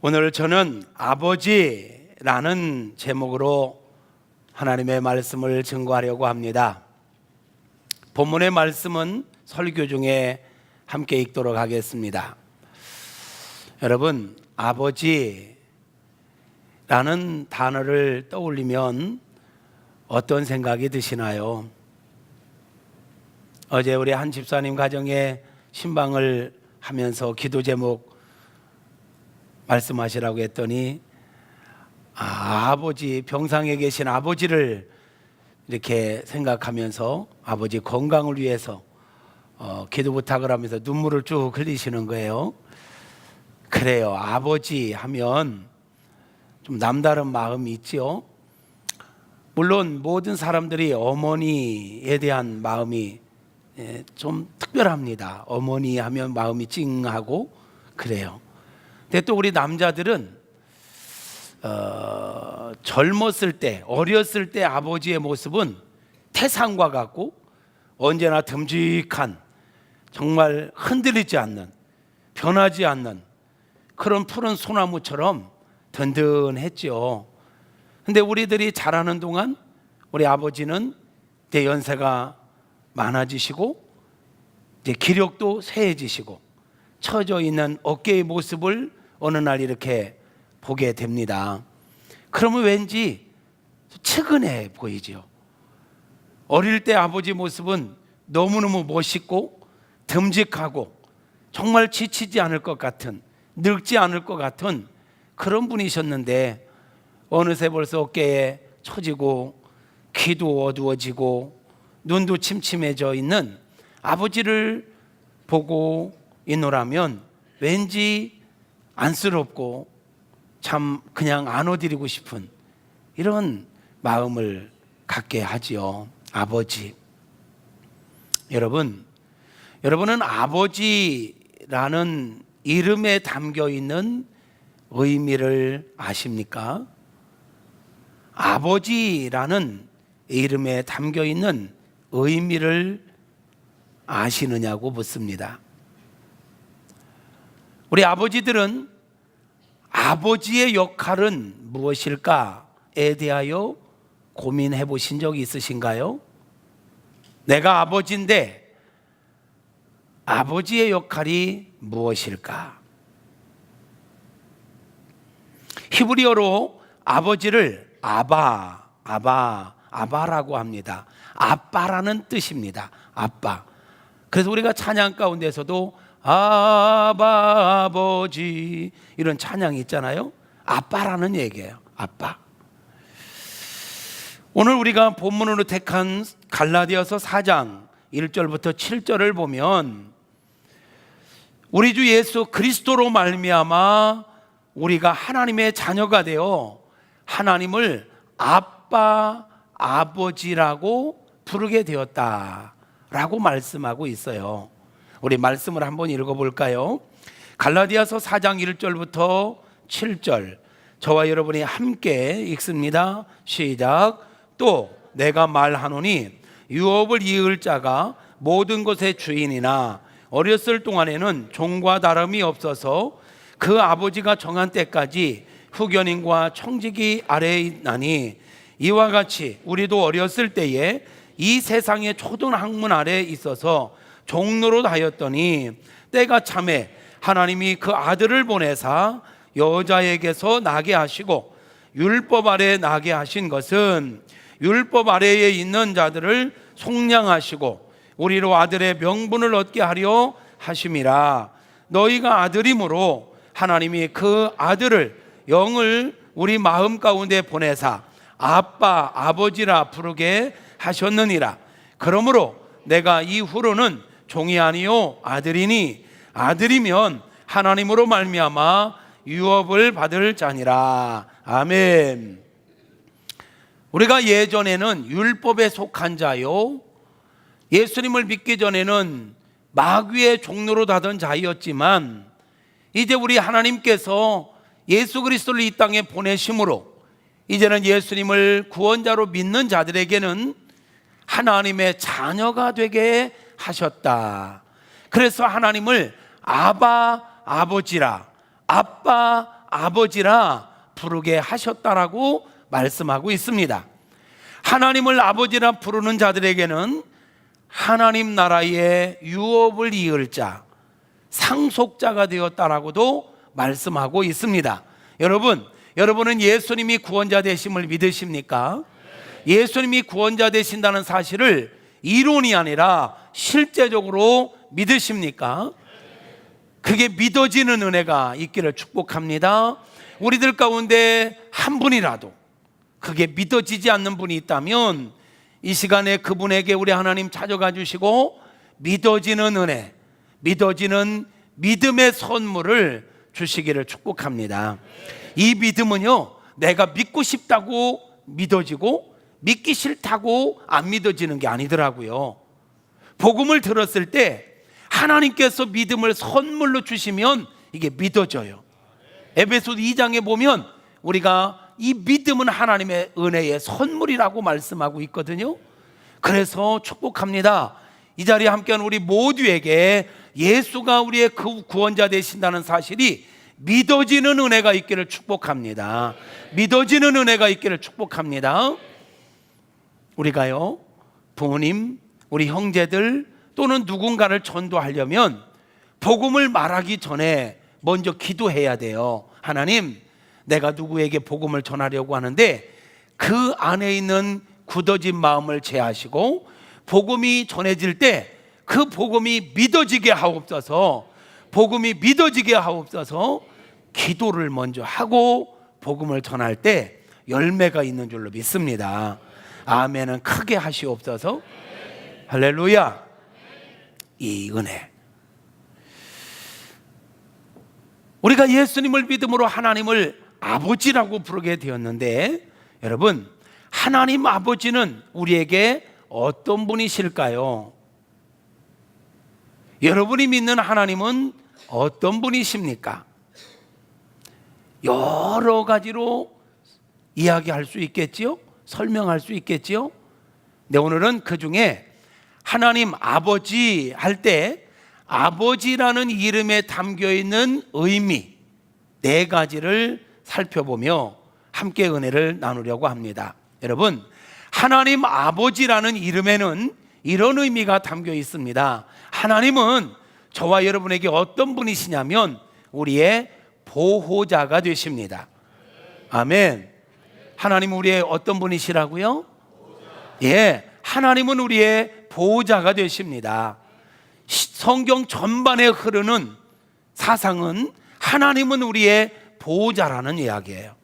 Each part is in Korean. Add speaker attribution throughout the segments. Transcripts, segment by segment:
Speaker 1: 오늘 저는 아버지라는 제목으로 하나님의 말씀을 증거하려고 합니다. 본문의 말씀은 설교 중에 함께 읽도록 하겠습니다. 여러분, 아버지라는 단어를 떠올리면 어떤 생각이 드시나요? 어제 우리 한 집사님 가정에 신방을 하면서 기도 제목 말씀하시라고 했더니 아버지, 병상에 계신 아버지를 이렇게 생각하면서 아버지 건강을 위해서 기도 부탁을 하면서 눈물을 쭉 흘리시는 거예요. 그래요, 아버지 하면 좀 남다른 마음이 있지요. 물론 모든 사람들이 어머니에 대한 마음이 좀 특별합니다. 어머니 하면 마음이 찡하고 그래요. 근데 또 우리 남자들은 젊었을 때, 어렸을 때 아버지의 모습은 태산과 같고 언제나 듬직한, 정말 흔들리지 않는, 변하지 않는 그런 푸른 소나무처럼 든든했죠. 근데 우리들이 자라는 동안 우리 아버지는 이제 연세가 많아지시고 이제 기력도 쇠해지시고 처져 있는 어깨의 모습을 어느 날 이렇게 보게 됩니다. 그러면 왠지 측은해 보이죠. 어릴 때 아버지 모습은 너무너무 멋있고 듬직하고 정말 지치지 않을 것 같은, 늙지 않을 것 같은 그런 분이셨는데 어느새 벌써 어깨에 처지고 귀도 어두워지고 눈도 침침해져 있는 아버지를 보고 있노라면 왠지 안쓰럽고 참 그냥 안아드리고 싶은 이런 마음을 갖게 하지요. 아버지. 여러분은 아버지라는 이름에 담겨 있는 의미를 아십니까? 아버지라는 이름에 담겨 있는 의미를 아시느냐고 묻습니다. 우리 아버지들은 아버지의 역할은 무엇일까에 대하여 고민해 보신 적이 있으신가요? 내가 아버지인데 아버지의 역할이 무엇일까? 히브리어로 아버지를 아바라고 합니다. 아빠라는 뜻입니다. 아빠. 그래서 우리가 찬양 가운데서도 아바 아버지 이런 찬양이 있잖아요. 아빠라는 얘기예요. 아빠. 오늘 우리가 본문으로 택한 갈라디아서 4장 1절부터 7절을 보면 우리 주 예수 그리스도로 말미암아 우리가 하나님의 자녀가 되어 하나님을 아빠 아버지라고 부르게 되었다라고 말씀하고 있어요. 우리 말씀을 한번 읽어볼까요? 갈라디아서 4장 1절부터 7절 저와 여러분이 함께 읽습니다. 시작. 또 내가 말하노니 유업을 이을 자가 모든 것의 주인이나 어렸을 동안에는 종과 다름이 없어서 그 아버지가 정한 때까지 후견인과 청지기 아래에 있나니 이와 같이 우리도 어렸을 때에 이 세상의 초등학문 아래에 있어서 종노릇 하였더니 때가 참에 하나님이 그 아들을 보내사 여자에게서 나게 하시고 율법 아래에 나게 하신 것은 율법 아래에 있는 자들을 속량하시고 우리로 아들의 명분을 얻게 하려 하심이라. 너희가 아들이므로 하나님이 그 아들을 영을 우리 마음 가운데 보내사 아빠 아버지라 부르게 하셨느니라. 그러므로 내가 이후로는 종이 아니요 아들이니 아들이면 하나님으로 말미암아 유업을 받을 자니라. 아멘. 우리가 예전에는 율법에 속한 자요, 예수님을 믿기 전에는 마귀의 종로로 하던 자였지만 이제 우리 하나님께서 예수 그리스도를 이 땅에 보내심으로 이제는 예수님을 구원자로 믿는 자들에게는 하나님의 자녀가 되게 하셨다. 그래서 하나님을 아바 아버지라, 아빠 아버지라 부르게 하셨다라고 말씀하고 있습니다. 하나님을 아버지라 부르는 자들에게는 하나님 나라의 유업을 이을 자, 상속자가 되었다라고도 말씀하고 있습니다. 여러분은 예수님이 구원자 되심을 믿으십니까? 예수님이 구원자 되신다는 사실을 이론이 아니라 실제적으로 믿으십니까? 그게 믿어지는 은혜가 있기를 축복합니다. 우리들 가운데 한 분이라도 그게 믿어지지 않는 분이 있다면 이 시간에 그분에게 우리 하나님 찾아가 주시고 믿어지는 은혜, 믿어지는 믿음의 선물을 주시기를 축복합니다. 이 믿음은요, 내가 믿고 싶다고 믿어지고 믿기 싫다고 안 믿어지는 게 아니더라고요. 복음을 들었을 때 하나님께서 믿음을 선물로 주시면 이게 믿어져요. 에베소서 2장에 보면 우리가 이 믿음은 하나님의 은혜의 선물이라고 말씀하고 있거든요. 그래서 축복합니다. 이 자리에 함께한 우리 모두에게 예수가 우리의 그 구원자 되신다는 사실이 믿어지는 은혜가 있기를 축복합니다. 믿어지는 은혜가 있기를 축복합니다. 우리가요, 부모님, 우리 형제들 또는 누군가를 전도하려면 복음을 말하기 전에 먼저 기도해야 돼요. 하나님, 내가 누구에게 복음을 전하려고 하는데 그 안에 있는 굳어진 마음을 제하시고 복음이 전해질 때 그 복음이 믿어지게 하옵소서. 복음이 믿어지게 하옵소서. 기도를 먼저 하고 복음을 전할 때 열매가 있는 줄로 믿습니다. 아멘은 크게 하시옵소서. 할렐루야. 이 은혜, 우리가 예수님을 믿음으로 하나님을 아버지라고 부르게 되었는데, 여러분, 하나님 아버지는 우리에게 어떤 분이실까요? 여러분이 믿는 하나님은 어떤 분이십니까? 여러 가지로 이야기할 수 있겠지요? 설명할 수 있겠지요? 네, 오늘은 그 중에 하나님 아버지 할 때 아버지라는 이름에 담겨 있는 의미 4가지를 살펴보며 함께 은혜를 나누려고 합니다. 여러분, 하나님 아버지라는 이름에는 이런 의미가 담겨 있습니다. 하나님은 저와 여러분에게 어떤 분이시냐면 우리의 보호자가 되십니다. 아멘. 하나님은 우리의 어떤 분이시라고요? 예, 하나님은 우리의 보호자가 되십니다. 성경 전반에 흐르는 사상은 하나님은 우리의 보호자라는 이야기예요.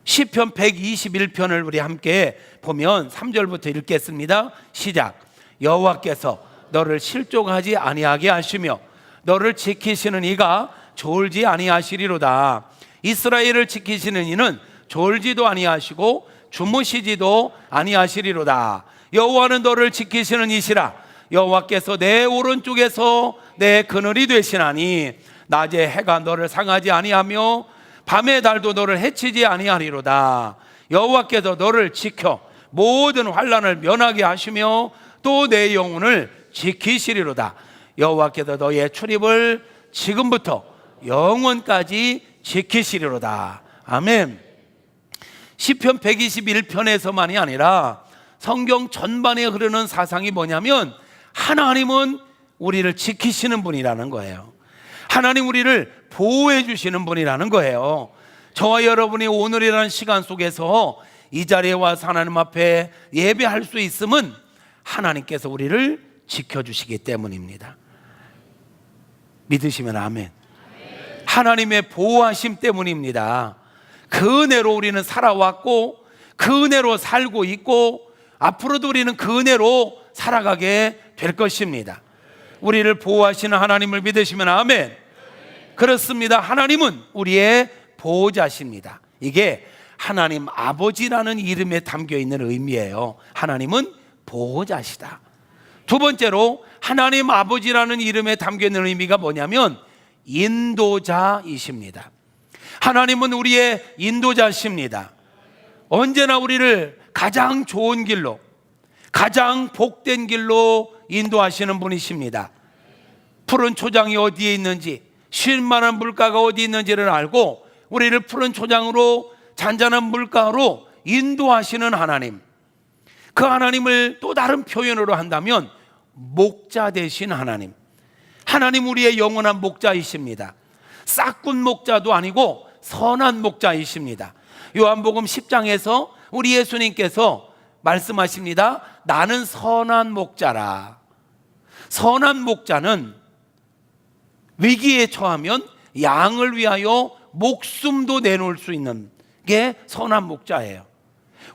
Speaker 1: 시편 121편을 우리 함께 보면 3절부터 읽겠습니다. 시작. 여호와께서 너를 실족하지 아니하게 하시며 너를 지키시는 이가 졸지 아니하시리로다. 이스라엘을 지키시는 이는 졸지도 아니하시고 주무시지도 아니하시리로다. 여호와는 너를 지키시는 이시라. 여호와께서 내 오른쪽에서 내 그늘이 되시나니 낮에 해가 너를 상하지 아니하며 밤의 달도 너를 해치지 아니하리로다. 여호와께서 너를 지켜 모든 환난을 면하게 하시며 또 내 영혼을 지키시리로다. 여호와께서 너의 출입을 지금부터 영원까지 지키시리로다. 아멘. 시편 121편에서만이 아니라 성경 전반에 흐르는 사상이 뭐냐면 하나님은 우리를 지키시는 분이라는 거예요. 하나님 우리를 보호해 주시는 분이라는 거예요. 저와 여러분이 오늘이라는 시간 속에서 이 자리에 와서 하나님 앞에 예배할 수 있음은 하나님께서 우리를 지켜주시기 때문입니다. 믿으시면 아멘. 하나님의 보호하심 때문입니다. 그 은혜로 우리는 살아왔고 그 은혜로 살고 있고 앞으로도 우리는 그 은혜로 살아가게 될 것입니다. 우리를 보호하시는 하나님을 믿으시면 아멘. 그렇습니다. 하나님은 우리의 보호자십니다. 이게 하나님 아버지라는 이름에 담겨 있는 의미예요. 하나님은 보호자시다. 두 번째로 하나님 아버지라는 이름에 담겨 있는 의미가 뭐냐면 인도자이십니다. 하나님은 우리의 인도자십니다. 언제나 우리를 가장 좋은 길로, 가장 복된 길로 인도하시는 분이십니다. 푸른 초장이 어디에 있는지, 쉴만한 물가가 어디 있는지를 알고 우리를 푸른 초장으로 잔잔한 물가로 인도하시는 하나님, 그 하나님을 또 다른 표현으로 한다면 목자 되신 하나님, 하나님 우리의 영원한 목자이십니다. 싹군 목자도 아니고 선한 목자이십니다. 요한복음 10장에서 우리 예수님께서 말씀하십니다. 나는 선한 목자라. 선한 목자는 위기에 처하면 양을 위하여 목숨도 내놓을 수 있는 게 선한 목자예요.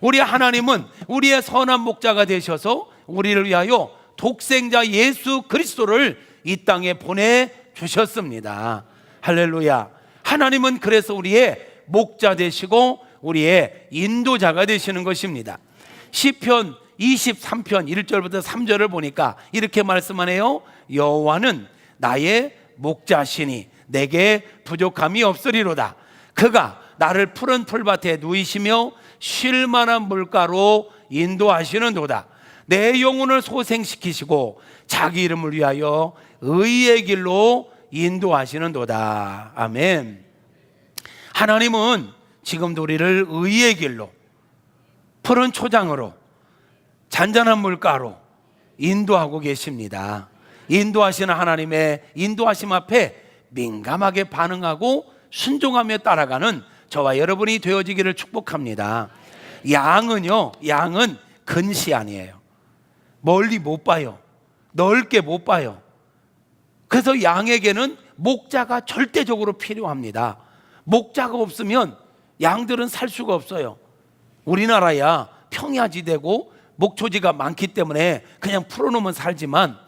Speaker 1: 우리 하나님은 우리의 선한 목자가 되셔서 우리를 위하여 독생자 예수 그리스도를 이 땅에 보내주셨습니다. 할렐루야. 하나님은 그래서 우리의 목자 되시고 우리의 인도자가 되시는 것입니다. 시편 23편 1절부터 3절을 보니까 이렇게 말씀하네요. 여호와는 나의 목자시니 내게 부족함이 없으리로다. 그가 나를 푸른 풀밭에 누이시며 쉴 만한 물가로 인도하시는도다. 내 영혼을 소생시키시고 자기 이름을 위하여 의의 길로 인도하시는도다. 아멘. 하나님은 지금도 우리를 의의 길로, 푸른 초장으로, 잔잔한 물가로 인도하고 계십니다. 인도하시는 하나님의 인도하심 앞에 민감하게 반응하고 순종하며 따라가는 저와 여러분이 되어지기를 축복합니다. 양은 근시 아니에요. 멀리 못 봐요. 넓게 못 봐요. 그래서 양에게는 목자가 절대적으로 필요합니다. 목자가 없으면 양들은 살 수가 없어요. 우리나라야 평야지대고 목초지가 많기 때문에 그냥 풀어놓으면 살지만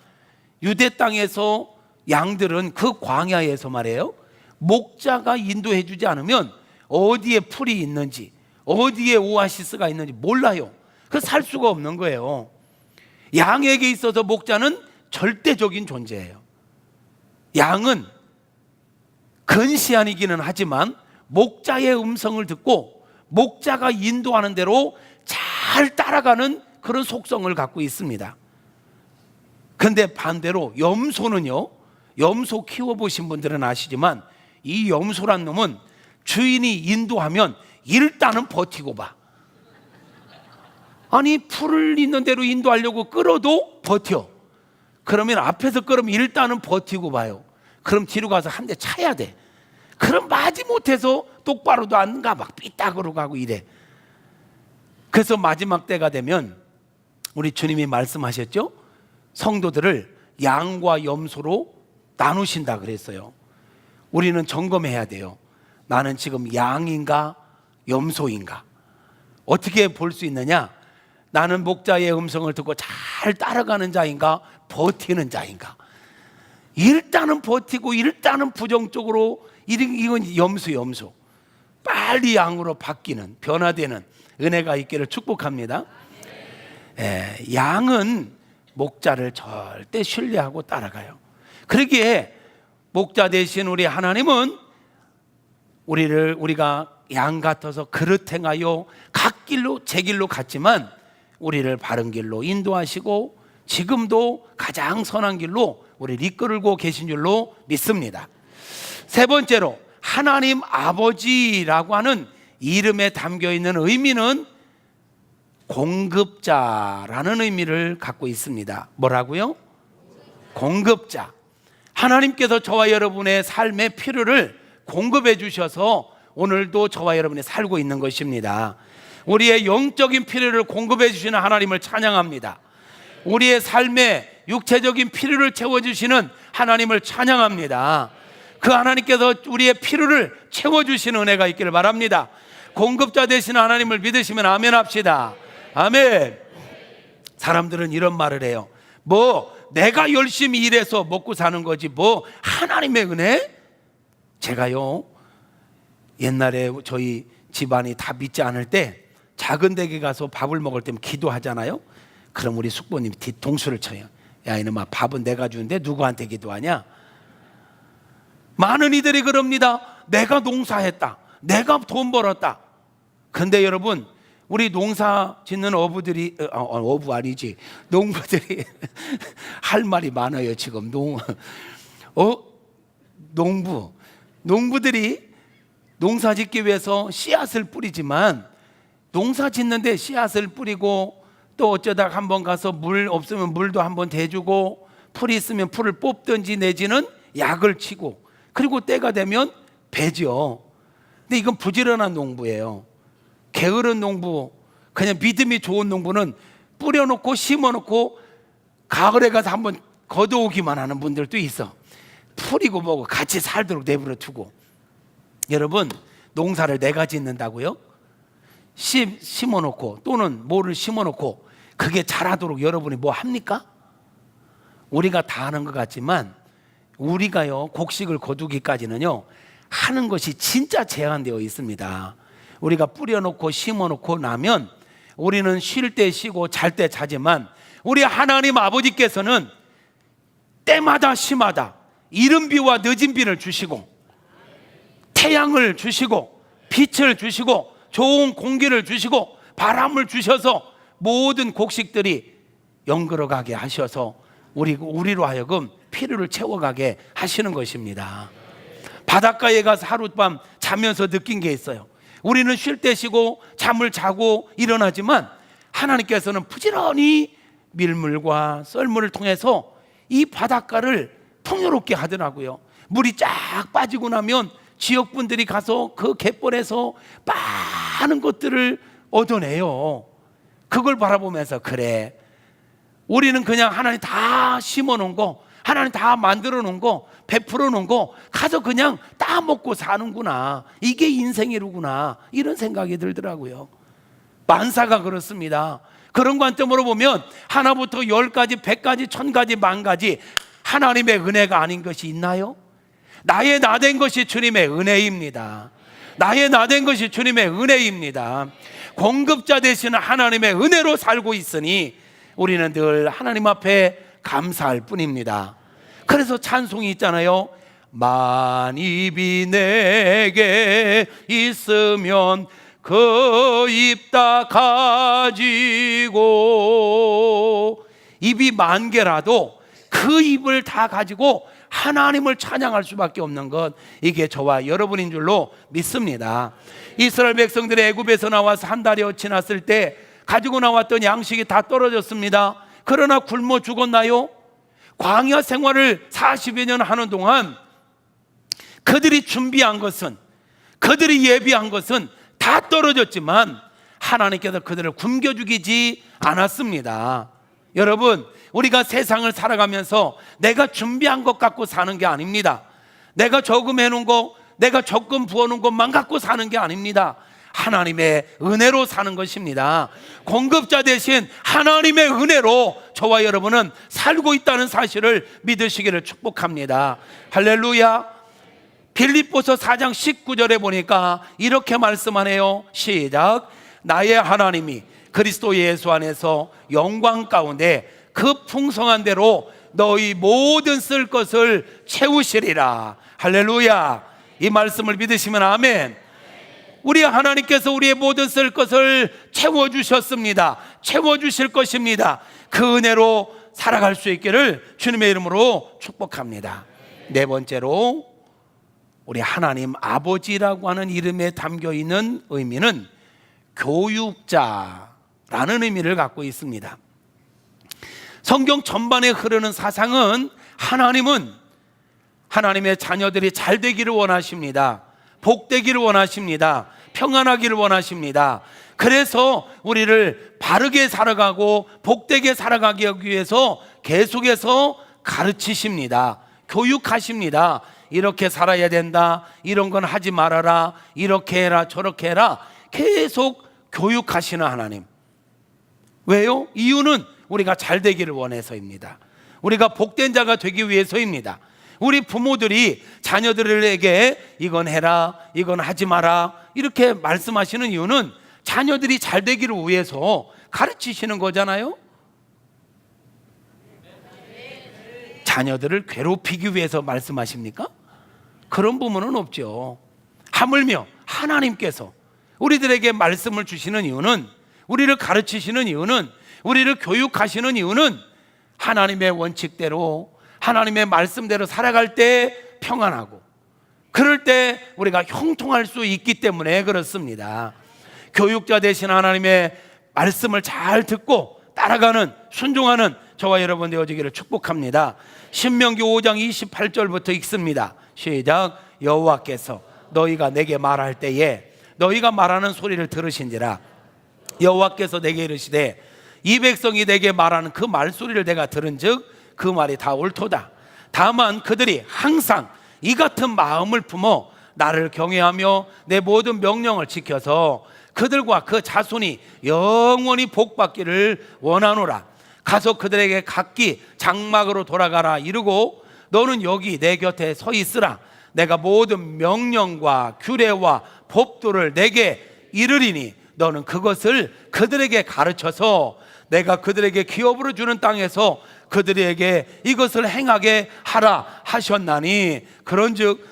Speaker 1: 유대 땅에서 양들은 그 광야에서 말이에요, 목자가 인도해 주지 않으면 어디에 풀이 있는지, 어디에 오아시스가 있는지 몰라요. 그래서 살 수가 없는 거예요. 양에게 있어서 목자는 절대적인 존재예요. 양은 근시안이기는 하지만 목자의 음성을 듣고 목자가 인도하는 대로 잘 따라가는 그런 속성을 갖고 있습니다. 근데 반대로 염소는요, 염소 키워보신 분들은 아시지만 이 염소란 놈은 주인이 인도하면 일단은 버티고 봐. 아니 풀을 있는 대로 인도하려고 끌어도 버텨. 그러면 앞에서 끌으면 일단은 버티고 봐요. 그럼 뒤로 가서 한 대 차야 돼. 그럼 마지못해서 똑바로도 안 가, 막 삐딱으로 가고 이래. 그래서 마지막 때가 되면 우리 주님이 말씀하셨죠? 성도들을 양과 염소로 나누신다 그랬어요. 우리는 점검해야 돼요. 나는 지금 양인가 염소인가? 어떻게 볼 수 있느냐? 나는 목자의 음성을 듣고 잘 따라가는 자인가 버티는 자인가? 일단은 버티고 일단은 부정적으로, 이건 염소 빨리 양으로 바뀌는, 변화되는 은혜가 있기를 축복합니다. 양은 목자를 절대 신뢰하고 따라가요. 그러기에 목자 되신 우리 하나님은 우리가 양 같아서 그릇 행하여 각 길로 제 길로 갔지만 우리를 바른 길로 인도하시고 지금도 가장 선한 길로 우리를 이끌고 계신 줄로 믿습니다. 세 번째로 하나님 아버지라고 하는 이름에 담겨 있는 의미는 공급자라는 의미를 갖고 있습니다. 뭐라고요? 공급자. 하나님께서 저와 여러분의 삶의 필요를 공급해 주셔서 오늘도 저와 여러분이 살고 있는 것입니다. 우리의 영적인 필요를 공급해 주시는 하나님을 찬양합니다. 우리의 삶의 육체적인 필요를 채워주시는 하나님을 찬양합니다. 그 하나님께서 우리의 필요를 채워주시는 은혜가 있기를 바랍니다. 공급자 되시는 하나님을 믿으시면 아멘 합시다. 아멘. 사람들은 이런 말을 해요. 내가 열심히 일해서 먹고 사는 거지 하나님의 은혜? 제가요, 옛날에 저희 집안이 다 믿지 않을 때 작은 댁에 가서 밥을 먹을 때 기도하잖아요. 그럼 우리 숙부님이 뒤통수를 쳐요. 야 이놈아, 밥은 내가 주는데 누구한테 기도하냐? 많은 이들이 그럽니다. 내가 농사했다, 내가 돈 벌었다. 근데 여러분, 우리 농사 짓는 어부들이 농부들이 할 말이 많아요. 지금 농부들이 농사 짓기 위해서 씨앗을 뿌리지만 농사 짓는데 씨앗을 뿌리고 또 어쩌다 한번 가서 물 없으면 물도 한번 대주고 풀이 있으면 풀을 뽑든지 내지는 약을 치고 그리고 때가 되면 베죠. 근데 이건 부지런한 농부예요. 게으른 농부, 그냥 믿음이 좋은 농부는 뿌려놓고 심어놓고 가을에 가서 한번 걷어오기만 하는 분들도 있어. 풀이고 뭐고 같이 살도록 내버려 두고. 여러분, 농사를 내가 짓는다고요? 심어놓고 또는 뭐를 심어놓고 그게 자라도록 여러분이 뭐 합니까? 우리가 다 하는 것 같지만 우리가요, 곡식을 거두기까지는요 하는 것이 진짜 제한되어 있습니다. 우리가 뿌려놓고 심어놓고 나면 우리는 쉴 때 쉬고 잘 때 자지만 우리 하나님 아버지께서는 때마다 시마다 이른 비와 늦은 비를 주시고 태양을 주시고 빛을 주시고 좋은 공기를 주시고 바람을 주셔서 모든 곡식들이 연걸어가게 하셔서 우리로 하여금 필요를 채워가게 하시는 것입니다. 바닷가에 가서 하룻밤 자면서 느낀 게 있어요. 우리는 쉴 때 쉬고 잠을 자고 일어나지만 하나님께서는 부지런히 밀물과 썰물을 통해서 이 바닷가를 풍요롭게 하더라고요. 물이 쫙 빠지고 나면 지역분들이 가서 그 갯벌에서 많은 것들을 얻어내요. 그걸 바라보면서 그래, 우리는 그냥 하나님 다 심어놓은 거, 하나님 다 만들어 놓은 거, 베풀어 놓은 거 가서 그냥 따먹고 사는구나, 이게 인생이로구나, 이런 생각이 들더라고요. 만사가 그렇습니다. 그런 관점으로 보면 하나부터 10가지, 100가지, 1000가지, 10,000가지 하나님의 은혜가 아닌 것이 있나요? 나의 나된 것이 주님의 은혜입니다. 나의 나된 것이 주님의 은혜입니다. 공급자 되시는 하나님의 은혜로 살고 있으니 우리는 늘 하나님 앞에 감사할 뿐입니다. 그래서 찬송이 있잖아요. 만입이 내게 있으면 그 입 다 가지고, 입이 만 개라도 그 입을 다 가지고 하나님을 찬양할 수밖에 없는 것, 이게 저와 여러분인 줄로 믿습니다. 이스라엘 백성들이 애굽에서 나와서 한 달이 지났을 때 가지고 나왔던 양식이 다 떨어졌습니다. 그러나 굶어 죽었나요? 광야 생활을 40여 년 하는 동안 그들이 준비한 것은, 그들이 예비한 것은 다 떨어졌지만 하나님께서 그들을 굶겨 죽이지 않았습니다. 여러분, 우리가 세상을 살아가면서 내가 준비한 것 갖고 사는 게 아닙니다. 내가 조금 해놓은 거, 내가 적금 부어놓은 것만 갖고 사는 게 아닙니다. 하나님의 은혜로 사는 것입니다. 공급자 대신 하나님의 은혜로 저와 여러분은 살고 있다는 사실을 믿으시기를 축복합니다. 할렐루야. 빌립보서 4장 19절에 보니까 이렇게 말씀하네요. 시작. 나의 하나님이 그리스도 예수 안에서 영광 가운데 그 풍성한 대로 너희 모든 쓸 것을 채우시리라. 할렐루야. 이 말씀을 믿으시면 아멘. 우리 하나님께서 우리의 모든 쓸 것을 채워주셨습니다. 채워주실 것입니다. 그 은혜로 살아갈 수 있기를 주님의 이름으로 축복합니다. 네 번째로, 우리 하나님 아버지라고 하는 이름에 담겨있는 의미는 교육자라는 의미를 갖고 있습니다. 성경 전반에 흐르는 사상은 하나님은 하나님의 자녀들이 잘 되기를 원하십니다. 복되기를 원하십니다. 평안하기를 원하십니다. 그래서 우리를 바르게 살아가고 복되게 살아가기 위해서 계속해서 가르치십니다. 교육하십니다. 이렇게 살아야 된다, 이런 건 하지 말아라, 이렇게 해라, 저렇게 해라, 계속 교육하시는 하나님. 왜요? 이유는 우리가 잘 되기를 원해서입니다. 우리가 복된 자가 되기 위해서입니다. 우리 부모들이 자녀들에게 이건 해라, 이건 하지 마라 이렇게 말씀하시는 이유는 자녀들이 잘 되기를 위해서 가르치시는 거잖아요. 자녀들을 괴롭히기 위해서 말씀하십니까? 그런 부분은 없죠. 하물며 하나님께서 우리들에게 말씀을 주시는 이유는, 우리를 가르치시는 이유는, 우리를 교육하시는 이유는 하나님의 원칙대로, 하나님의 말씀대로 살아갈 때 평안하고 그럴 때 우리가 형통할 수 있기 때문에 그렇습니다. 교육자 되신 하나님의 말씀을 잘 듣고 따라가는, 순종하는 저와 여러분 되어지기를 축복합니다. 신명기 5장 28절부터 읽습니다. 시작. 여호와께서 너희가 내게 말할 때에 너희가 말하는 소리를 들으신지라. 여호와께서 내게 이르시되 이 백성이 내게 말하는 그 말소리를 내가 들은즉 그 말이 다 옳도다. 다만 그들이 항상 이 같은 마음을 품어 나를 경외하며 내 모든 명령을 지켜서 그들과 그 자손이 영원히 복받기를 원하노라. 가서 그들에게 각기 장막으로 돌아가라 이르고 너는 여기 내 곁에 서 있으라. 내가 모든 명령과 규례와 법도를 내게 이르리니 너는 그것을 그들에게 가르쳐서 내가 그들에게 기업으로 주는 땅에서 그들에게 이것을 행하게 하라 하셨나니 그런즉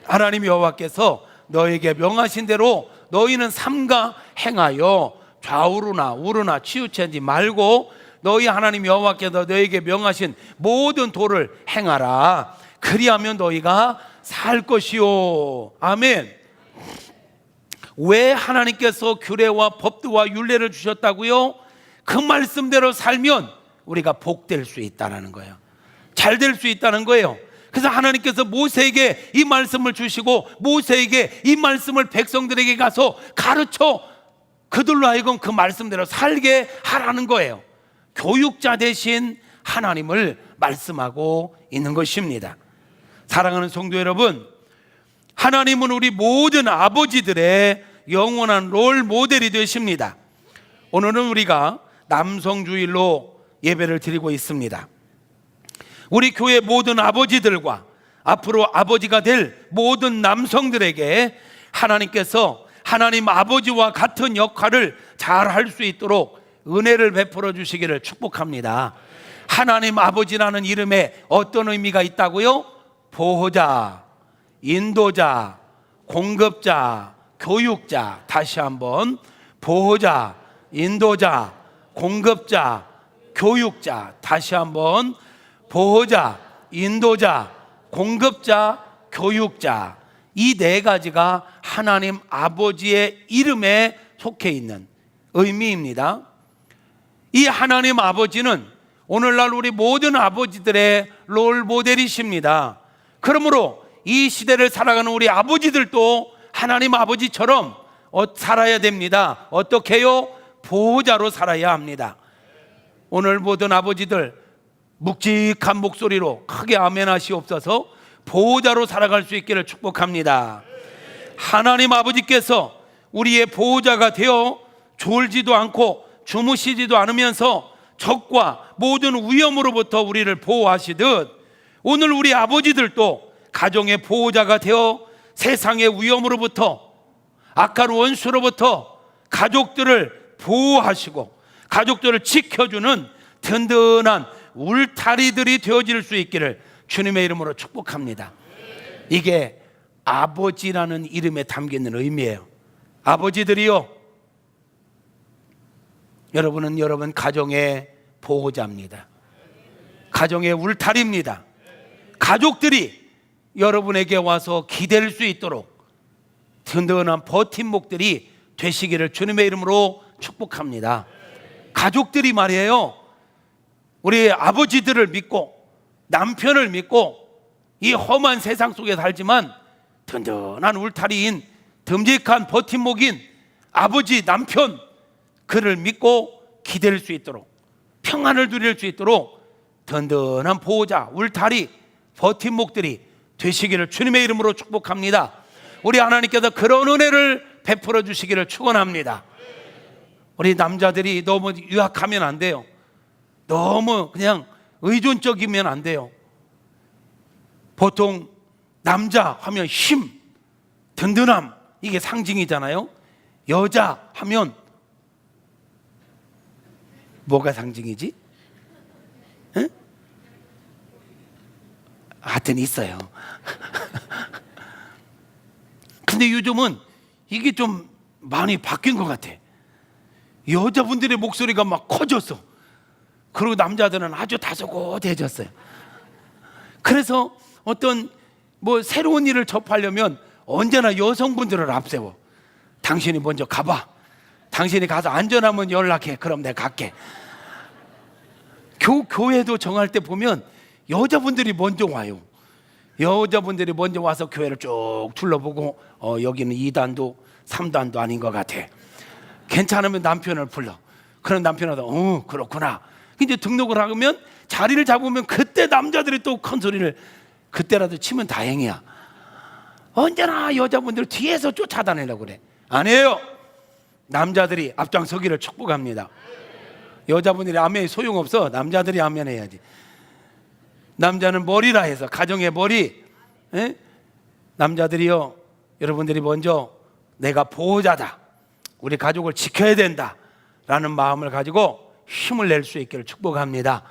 Speaker 1: 하나님 여호와께서 너에게 명하신 대로 너희는 삼가 행하여 좌우로나 우로나 치우치지 말고 너희 하나님 여호와께서 너에게 명하신 모든 도를 행하라. 그리하면 너희가 살 것이요. 아멘. 왜 하나님께서 규례와 법도와 율례를 주셨다고요? 그 말씀대로 살면 우리가 복될 수 있다는 거예요. 잘 될 수 있다는 거예요. 그래서 하나님께서 모세에게 이 말씀을 주시고 모세에게 이 말씀을 백성들에게 가서 가르쳐 그들로 하여금 그 말씀대로 살게 하라는 거예요. 교육자 대신 하나님을 말씀하고 있는 것입니다. 사랑하는 성도 여러분, 하나님은 우리 모든 아버지들의 영원한 롤 모델이 되십니다. 오늘은 우리가 남성주일로 예배를 드리고 있습니다. 우리 교회 모든 아버지들과 앞으로 아버지가 될 모든 남성들에게 하나님께서 하나님 아버지와 같은 역할을 잘 할 수 있도록 은혜를 베풀어 주시기를 축복합니다. 하나님 아버지라는 이름에 어떤 의미가 있다고요? 보호자, 인도자, 공급자, 교육자. 다시 한번 보호자, 인도자, 공급자, 교육자. 다시 한번 보호자, 인도자, 공급자, 교육자. 이 네 가지가 하나님 아버지의 이름에 속해 있는 의미입니다. 이 하나님 아버지는 오늘날 우리 모든 아버지들의 롤 모델이십니다. 그러므로 이 시대를 살아가는 우리 아버지들도 하나님 아버지처럼 살아야 됩니다. 어떻게 해요? 보호자로 살아야 합니다. 오늘 모든 아버지들 묵직한 목소리로 크게 아멘 하시옵소서. 보호자로 살아갈 수 있기를 축복합니다. 하나님 아버지께서 우리의 보호자가 되어 졸지도 않고 주무시지도 않으면서 적과 모든 위험으로부터 우리를 보호하시듯 오늘 우리 아버지들도 가정의 보호자가 되어 세상의 위험으로부터 악한 원수로부터 가족들을 보호하시고 가족들을 지켜주는 든든한 울타리들이 되어질 수 있기를 주님의 이름으로 축복합니다. 이게 아버지라는 이름에 담겨있는 의미예요. 아버지들이요, 여러분은 여러분 가정의 보호자입니다. 가정의 울타리입니다. 가족들이 여러분에게 와서 기댈 수 있도록 든든한 버팀목들이 되시기를 주님의 이름으로 축복합니다. 가족들이 말이에요, 우리 아버지들을 믿고 남편을 믿고 이 험한 세상 속에 살지만 든든한 울타리인 듬직한 버팀목인 아버지, 남편, 그를 믿고 기댈 수 있도록 평안을 누릴 수 있도록 든든한 보호자, 울타리, 버팀목들이 되시기를 주님의 이름으로 축복합니다. 우리 하나님께서 그런 은혜를 베풀어 주시기를 축원합니다. 우리 남자들이 너무 유약하면 안 돼요. 너무 그냥 의존적이면 안 돼요. 보통 남자 하면 힘, 든든함, 이게 상징이잖아요. 여자 하면 뭐가 상징이지? 응? 하여튼 있어요. 근데 요즘은 이게 좀 많이 바뀐 것 같아. 여자분들의 목소리가 막 커졌어. 그리고 남자들은 아주 다소곳해졌어요. 그래서 어떤 뭐 새로운 일을 접하려면 언제나 여성분들을 앞세워. 당신이 먼저 가봐. 당신이 가서 안전하면 연락해. 그럼 내가 갈게. 교회도 정할 때 보면 여자분들이 먼저 와요. 여자분들이 먼저 와서 교회를 쭉 둘러보고 여기는 2단도 3단도 아닌 것 같아. 괜찮으면 남편을 불러. 그런 남편하다 그렇구나. 이제 등록을 하면 자리를 잡으면 그때 남자들이 또 큰 소리를 그때라도 치면 다행이야. 언제나 여자분들 뒤에서 쫓아다니려고 그래. 아니에요. 남자들이 앞장서기를 축복합니다. 여자분들이 아멘이 소용없어. 남자들이 아멘 해야지. 남자는 머리라 해서 가정의 머리. 남자들이요, 여러분들이 먼저 내가 보호자다, 우리 가족을 지켜야 된다 라는 마음을 가지고 힘을 낼 수 있기를 축복합니다.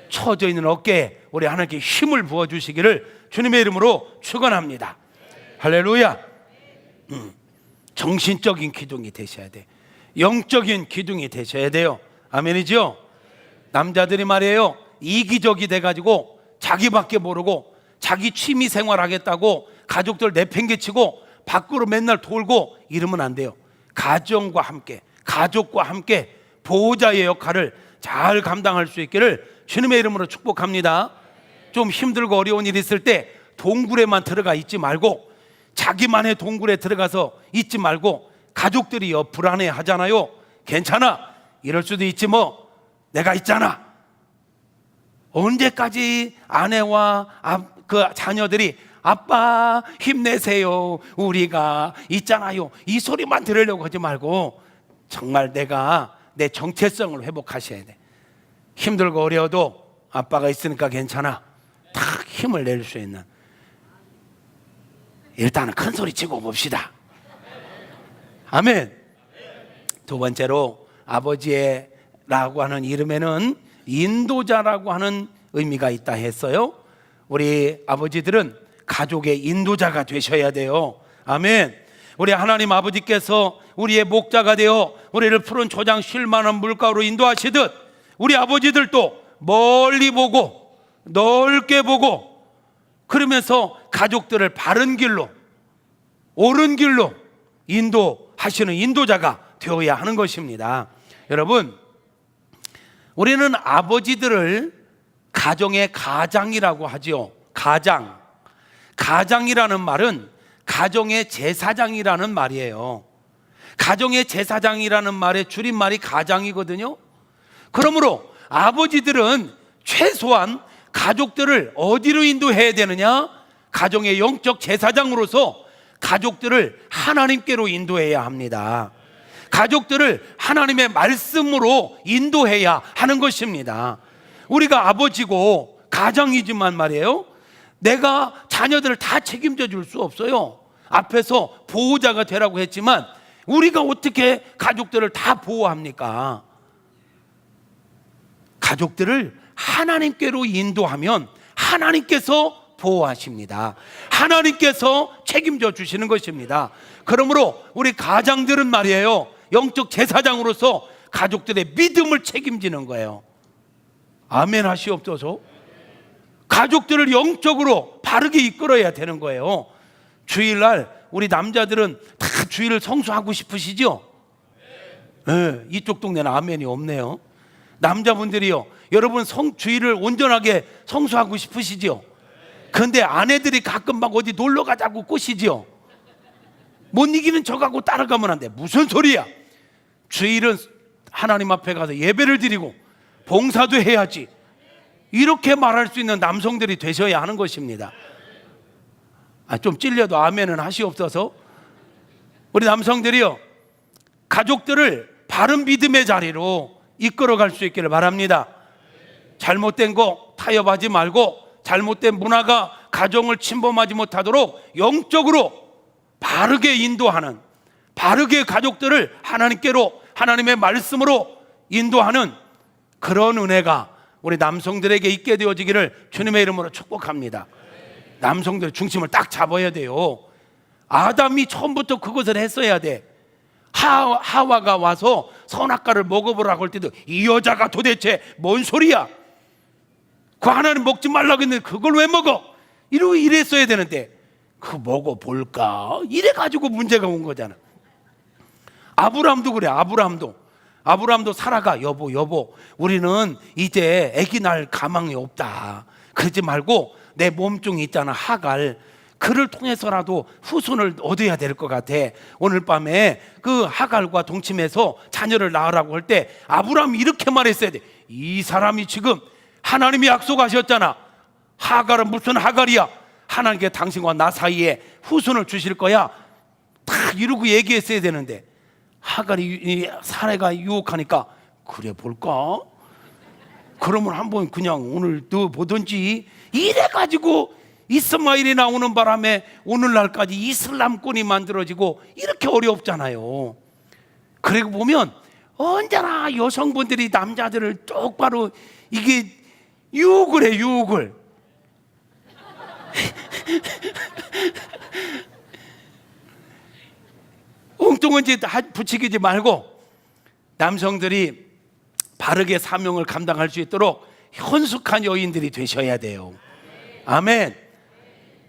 Speaker 1: 처져 있는 어깨에 우리 하나님께 힘을 부어주시기를 주님의 이름으로 축원합니다. 할렐루야. 정신적인 기둥이 되셔야 돼. 영적인 기둥이 되셔야 돼요. 아멘이죠? 남자들이 말이에요, 이기적이 돼가지고 자기밖에 모르고 자기 취미 생활하겠다고 가족들 내팽개치고 밖으로 맨날 돌고 이러면 안 돼요. 가정과 함께, 가족과 함께 보호자의 역할을 잘 감당할 수 있기를 주님의 이름으로 축복합니다. 좀 힘들고 어려운 일 있을 때 동굴에만 들어가 있지 말고, 자기만의 동굴에 들어가서 있지 말고, 가족들이 불안해 하잖아요. 괜찮아, 이럴 수도 있지 뭐, 내가 있잖아. 언제까지 아내와 그 자녀들이 아빠 힘내세요, 우리가 있잖아요, 이 소리만 들으려고 하지 말고 정말 내가 내 정체성을 회복하셔야 돼. 힘들고 어려워도 아빠가 있으니까 괜찮아. 딱 힘을 낼 수 있는. 일단은 큰 소리 치고 봅시다. 아멘. 두 번째로 아버지라고 하는 이름에는 인도자라고 하는 의미가 있다 했어요. 우리 아버지들은 가족의 인도자가 되셔야 돼요. 아멘. 우리 하나님 아버지께서 우리의 목자가 되어 우리를 푸른 초장 쉴 만한 물가로 인도하시듯 우리 아버지들도 멀리 보고 넓게 보고 그러면서 가족들을 바른 길로, 옳은 길로 인도하시는 인도자가 되어야 하는 것입니다. 여러분, 우리는 아버지들을 가정의 가장이라고 하죠. 가장이라는 말은 가정의 제사장이라는 말이에요. 가정의 제사장이라는 말의 줄임말이 가장이거든요. 그러므로 아버지들은 최소한 가족들을 어디로 인도해야 되느냐? 가정의 영적 제사장으로서 가족들을 하나님께로 인도해야 합니다. 가족들을 하나님의 말씀으로 인도해야 하는 것입니다. 우리가 아버지고 가장이지만 말이에요, 내가 자녀들을 다 책임져 줄 수 없어요. 앞에서 보호자가 되라고 했지만 우리가 어떻게 가족들을 다 보호합니까? 가족들을 하나님께로 인도하면 하나님께서 보호하십니다. 하나님께서 책임져 주시는 것입니다. 그러므로 우리 가장들은 말이에요, 영적 제사장으로서 가족들의 믿음을 책임지는 거예요. 아멘 하시옵소서. 가족들을 영적으로 바르게 이끌어야 되는 거예요. 주일날 우리 남자들은 다 주일을 성수하고 싶으시죠? 네, 이쪽 동네는 아멘이 없네요. 남자분들이요, 여러분 주일을 온전하게 성수하고 싶으시죠? 근데 아내들이 가끔 막 어디 놀러 가자고 꼬시죠? 못 이기는 척하고 따라가면 안 돼. 무슨 소리야? 주일은 하나님 앞에 가서 예배를 드리고 봉사도 해야지, 이렇게 말할 수 있는 남성들이 되셔야 하는 것입니다. 좀 찔려도 아멘은 하시옵소서. 우리 남성들이요, 가족들을 바른 믿음의 자리로 이끌어갈 수 있기를 바랍니다. 잘못된 거 타협하지 말고 잘못된 문화가 가정을 침범하지 못하도록 영적으로 바르게 인도하는, 바르게 가족들을 하나님께로, 하나님의 말씀으로 인도하는 그런 은혜가 우리 남성들에게 있게 되어지기를 주님의 이름으로 축복합니다. 남성들의 중심을 딱 잡아야 돼요. 아담이 처음부터 그것을 했어야 돼. 하와가 와서 선악과를 먹어보라고 할 때도 이 여자가 도대체 뭔 소리야? 그 하나는 먹지 말라고 했는데 그걸 왜 먹어? 이랬어야 되는데 그 먹어볼까 이래가지고 문제가 온 거잖아. 아브라함도 그래. 아브라함도 사라가 여보 우리는 이제 아기 낳을 가망이 없다. 그러지 말고 내 몸종이 있잖아 하갈, 그를 통해서라도 후손을 얻어야 될 것 같아. 오늘 밤에 그 하갈과 동침해서 자녀를 낳으라고 할 때 아브라함이 이렇게 말했어야 돼. 이 사람이 지금 하나님이 약속하셨잖아. 하갈은 무슨 하갈이야. 하나님께 당신과 나 사이에 후손을 주실 거야. 다 이러고 얘기했어야 되는데 하갈이 사례가 유혹하니까 그래 볼까? 그러면 한번 그냥 오늘 너 보든지 이래가지고 이스마엘이 나오는 바람에 오늘날까지 이슬람권이 만들어지고 이렇게 어렵잖아요. 그리고 보면 언제나 여성분들이 남자들을 똑바로 이게 유혹을 해, 유혹을. 엉뚱한 짓 부추기지 말고 남성들이 바르게 사명을 감당할 수 있도록 현숙한 여인들이 되셔야 돼요. 아멘.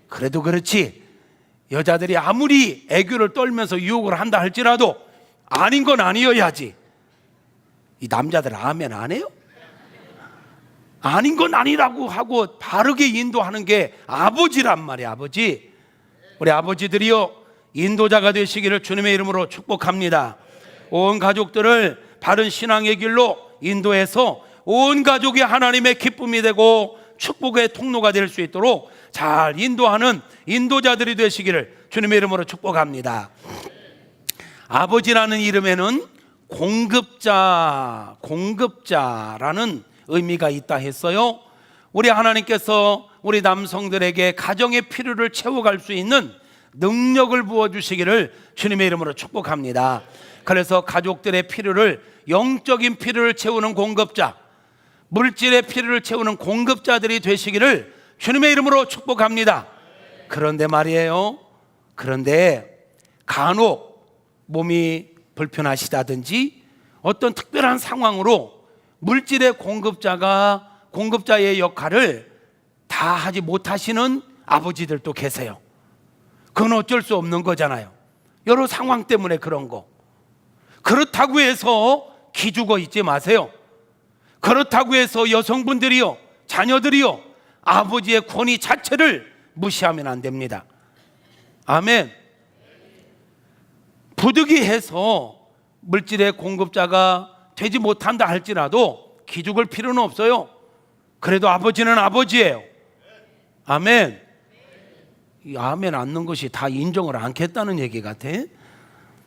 Speaker 1: 그래도 그렇지 여자들이 아무리 애교를 떨면서 유혹을 한다 할지라도 아닌 건 아니어야지. 이 남자들 아멘 안 해요? 아닌 건 아니라고 하고 바르게 인도하는 게 아버지란 말이야. 아버지. 우리 아버지들이요 인도자가 되시기를 주님의 이름으로 축복합니다. 온 가족들을 바른 신앙의 길로 인도해서 온 가족이 하나님의 기쁨이 되고 축복의 통로가 될 수 있도록 잘 인도하는 인도자들이 되시기를 주님의 이름으로 축복합니다. 아버지라는 이름에는 공급자라는 의미가 있다 했어요. 우리 하나님께서 우리 남성들에게 가정의 필요를 채워갈 수 있는 능력을 부어주시기를 주님의 이름으로 축복합니다. 그래서 가족들의 필요를, 영적인 필요를 채우는 공급자, 물질의 필요를 채우는 공급자들이 되시기를 주님의 이름으로 축복합니다. 그런데 말이에요, 그런데 간혹 몸이 불편하시다든지 어떤 특별한 상황으로 물질의 공급자의 역할을 다 하지 못하시는 아버지들도 계세요. 그건 어쩔 수 없는 거잖아요. 여러 상황 때문에 그런 거. 그렇다고 해서 기죽어 있지 마세요. 그렇다고 해서 여성분들이요, 자녀들이요, 아버지의 권위 자체를 무시하면 안 됩니다. 아멘. 부득이해서 물질의 공급자가 되지 못한다 할지라도 기죽을 필요는 없어요. 그래도 아버지는 아버지예요. 아멘. 이 아멘 않는 것이 다 인정을 않겠다는 얘기 같아.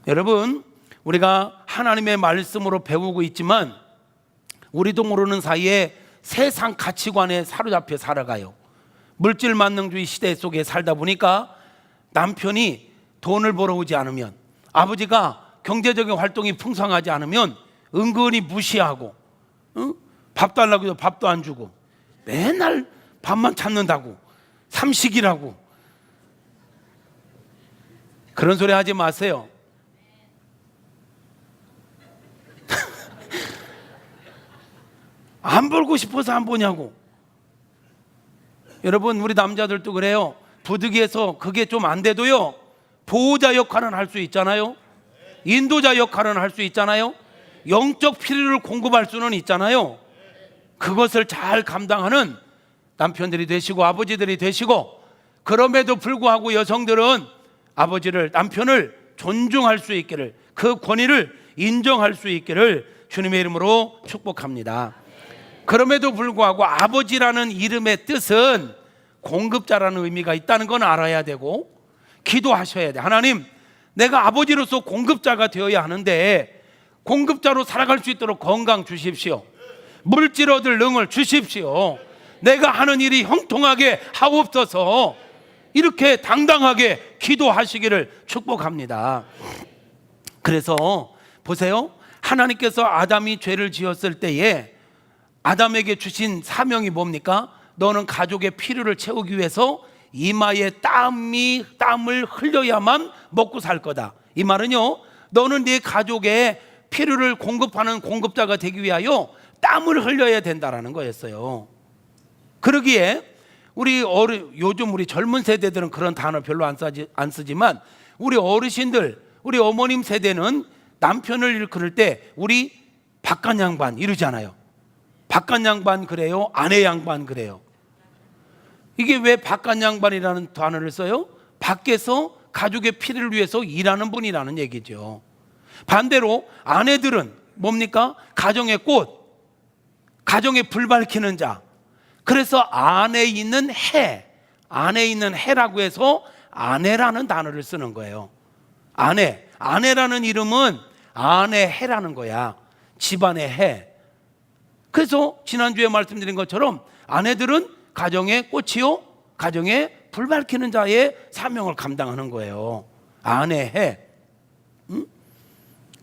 Speaker 1: 여러분, 우리가 하나님의 말씀으로 배우고 있지만 우리도 모르는 사이에 세상 가치관에 사로잡혀 살아가요. 물질 만능주의 시대 속에 살다 보니까 남편이 돈을 벌어오지 않으면, 아버지가 경제적인 활동이 풍성하지 않으면 은근히 무시하고, 밥 달라고 해도 밥도 안 주고, 맨날 밥만 찾는다고, 삼식이라고. 그런 소리 하지 마세요. 안 벌고 싶어서 안 보냐고. 여러분, 우리 남자들도 그래요. 부득이해서 그게 좀 안 돼도요, 보호자 역할은 할 수 있잖아요. 인도자 역할은 할 수 있잖아요. 영적 필요를 공급할 수는 있잖아요. 그것을 잘 감당하는 남편들이 되시고 아버지들이 되시고, 그럼에도 불구하고 여성들은 아버지를, 남편을 존중할 수 있기를, 그 권위를 인정할 수 있기를 주님의 이름으로 축복합니다. 그럼에도 불구하고 아버지라는 이름의 뜻은 공급자라는 의미가 있다는 건 알아야 되고 기도하셔야 돼. 하나님, 내가 아버지로서 공급자가 되어야 하는데 공급자로 살아갈 수 있도록 건강 주십시오. 물질 얻을 능을 주십시오. 내가 하는 일이 형통하게 하옵소서. 이렇게 당당하게 기도하시기를 축복합니다. 그래서 보세요, 하나님께서 아담이 죄를 지었을 때에 아담에게 주신 사명이 뭡니까? 너는 가족의 필요를 채우기 위해서 이마에 땀을 흘려야만 먹고 살 거다. 이 말은요, 너는 네 가족의 필요를 공급하는 공급자가 되기 위하여 땀을 흘려야 된다라는 거였어요. 그러기에 요즘 우리 젊은 세대들은 그런 단어 별로 안 쓰지만 우리 어르신들, 우리 어머님 세대는 남편을 일컬을 때 우리 바깥 양반 이러잖아요. 바깥 양반 그래요? 아내 양반 그래요? 이게 왜 바깥 양반이라는 단어를 써요? 밖에서 가족의 피를 위해서 일하는 분이라는 얘기죠. 반대로 아내들은 뭡니까? 가정의 꽃, 가정의 불 밝히는 자. 그래서 안에 있는 해라고 해서 아내라는 단어를 쓰는 거예요. 아내라는 이름은 아내 해라는 거야. 집안의 해. 그래서 지난주에 말씀드린 것처럼 아내들은 가정의 꽃이요, 가정의 불 밝히는 자의 사명을 감당하는 거예요. 아내 해.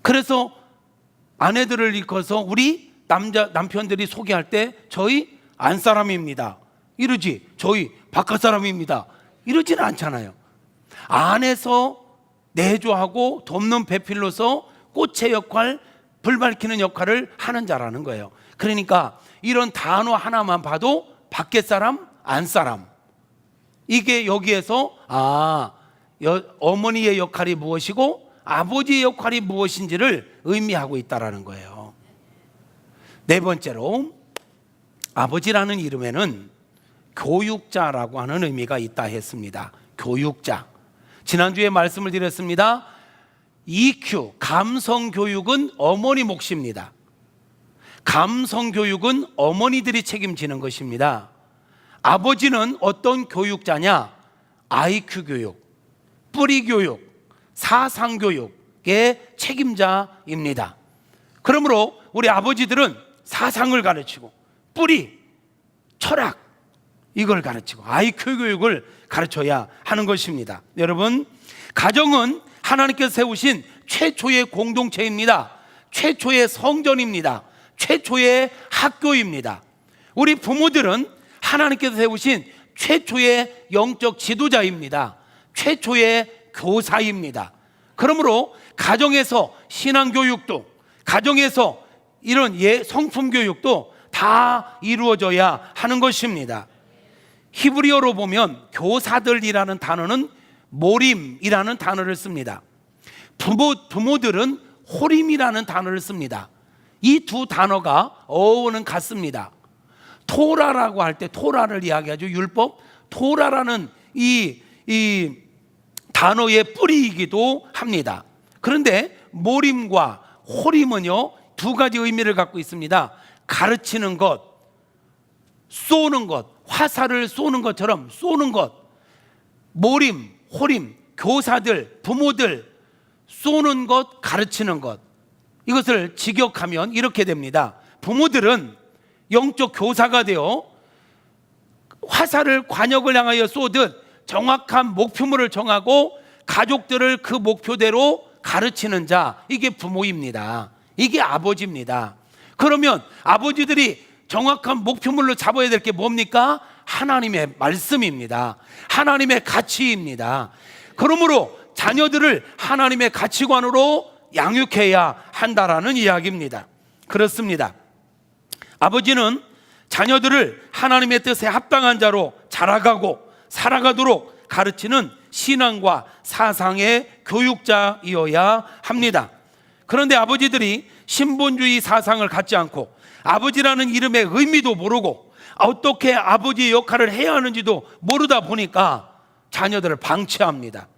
Speaker 1: 그래서 아내들을 일컬어서 우리 남편들이 소개할 때 저희 안사람입니다 이러지, 저희 바깥 사람입니다 이러지는 않잖아요. 안에서 내조하고 돕는 배필로서 꽃의 역할, 불 밝히는 역할을 하는 자라는 거예요. 그러니까 이런 단어 하나만 봐도 밖에 사람, 안 사람, 이게 여기에서 어머니의 역할이 무엇이고 아버지의 역할이 무엇인지를 의미하고 있다라는 거예요. 네 번째로 아버지라는 이름에는 교육자라고 하는 의미가 있다 했습니다. 교육자. 지난주에 말씀을 드렸습니다. EQ, 감성교육은 어머니 몫입니다. 감성교육은 어머니들이 책임지는 것입니다. 아버지는 어떤 교육자냐? IQ 교육, 뿌리 교육, 사상 교육의 책임자입니다. 그러므로 우리 아버지들은 사상을 가르치고 뿌리, 철학 이걸 가르치고 IQ 교육을 가르쳐야 하는 것입니다. 여러분, 가정은 하나님께서 세우신 최초의 공동체입니다. 최초의 성전입니다. 최초의 학교입니다. 우리 부모들은 하나님께서 세우신 최초의 영적 지도자입니다. 최초의 교사입니다. 그러므로 가정에서 신앙교육도, 가정에서 이런 성품교육도 다 이루어져야 하는 것입니다. 히브리어로 보면 교사들이라는 단어는 모림이라는 단어를 씁니다. 부모들은 호림이라는 단어를 씁니다. 이 두 단어가 어원은 같습니다. 토라라고 할 때 토라를 이야기하죠. 율법. 토라라는 이 단어의 뿌리이기도 합니다. 그런데 모림과 호림은요, 두 가지 의미를 갖고 있습니다. 가르치는 것, 쏘는 것, 화살을 쏘는 것처럼 쏘는 것. 모림, 호림, 교사들, 부모들, 쏘는 것, 가르치는 것. 이것을 직역하면 이렇게 됩니다. 부모들은 영적 교사가 되어 화살을 관역을 향하여 쏘듯 정확한 목표물을 정하고 가족들을 그 목표대로 가르치는 자, 이게 부모입니다. 이게 아버지입니다. 그러면 아버지들이 정확한 목표물로 잡아야 될 게 뭡니까? 하나님의 말씀입니다. 하나님의 가치입니다. 그러므로 자녀들을 하나님의 가치관으로 양육해야 한다라는 이야기입니다. 그렇습니다. 아버지는 자녀들을 하나님의 뜻에 합당한 자로 자라가고 살아가도록 가르치는 신앙과 사상의 교육자이어야 합니다. 그런데 아버지들이 신본주의 사상을 갖지 않고 아버지라는 이름의 의미도 모르고 어떻게 아버지의 역할을 해야 하는지도 모르다 보니까 자녀들을 방치합니다.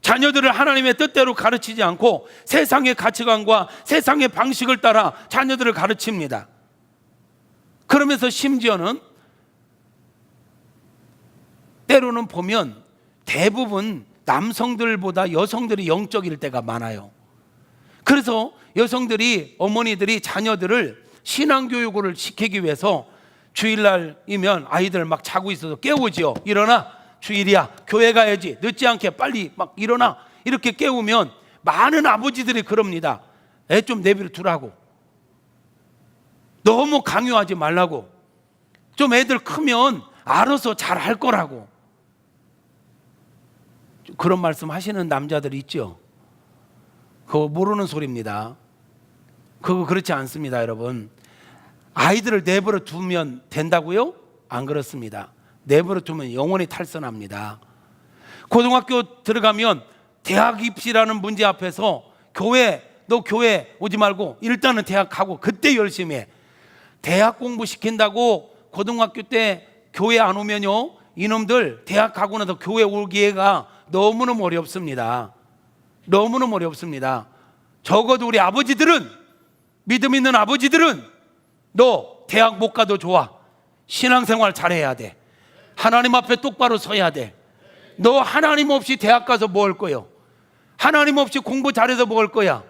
Speaker 1: 자녀들을 하나님의 뜻대로 가르치지 않고 세상의 가치관과 세상의 방식을 따라 자녀들을 가르칩니다. 그러면서 심지어는 때로는 보면 대부분 남성들보다 여성들이 영적일 때가 많아요. 그래서 여성들이, 어머니들이 자녀들을 신앙교육을 시키기 위해서 주일날이면 아이들 막 자고 있어서 깨우지요. 일어나, 주일이야, 교회 가야지, 늦지 않게 빨리 막 일어나, 이렇게 깨우면 많은 아버지들이 그럽니다. 애 좀 내버려 두라고, 너무 강요하지 말라고, 좀 애들 크면 알아서 잘 할 거라고. 그런 말씀 하시는 남자들 있죠? 그거 모르는 소리입니다. 그거 그렇지 않습니다, 여러분. 아이들을 내버려 두면 된다고요? 안 그렇습니다. 내버려 두면 영원히 탈선합니다. 고등학교 들어가면 대학 입시라는 문제 앞에서 너 교회 오지 말고 일단은 대학 가고 그때 열심히 해. 대학 공부 시킨다고 고등학교 때 교회 안 오면요, 이놈들 대학 가고 나서 교회 올 기회가 너무너무 어렵습니다. 너무너무 어렵습니다. 적어도 우리 아버지들은, 믿음 있는 아버지들은 너 대학 못 가도 좋아. 신앙생활 잘해야 돼. 하나님 앞에 똑바로 서야 돼. 너 하나님 없이 대학 가서 뭐 할 거요? 하나님 없이 공부 잘해서 뭐 할 거야?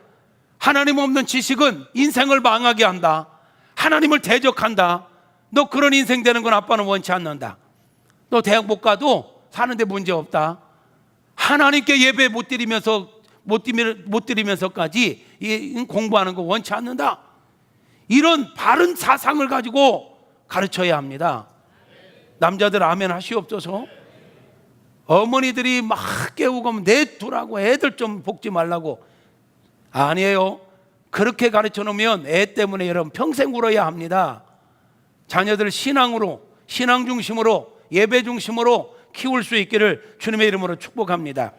Speaker 1: 하나님 없는 지식은 인생을 망하게 한다. 하나님을 대적한다. 너 그런 인생 되는 건 아빠는 원치 않는다. 너 대학 못 가도 사는데 문제 없다. 하나님께 예배 못 드리면서까지 공부하는 거 원치 않는다. 이런 바른 사상을 가지고 가르쳐야 합니다. 남자들 아멘 하시옵소서. 어머니들이 막 깨우고 내두라고, 애들 좀 볶지 말라고. 아니에요. 그렇게 가르쳐 놓으면 애 때문에 여러분 평생 울어야 합니다. 자녀들 신앙으로, 신앙 중심으로, 예배 중심으로 키울 수 있기를 주님의 이름으로 축복합니다.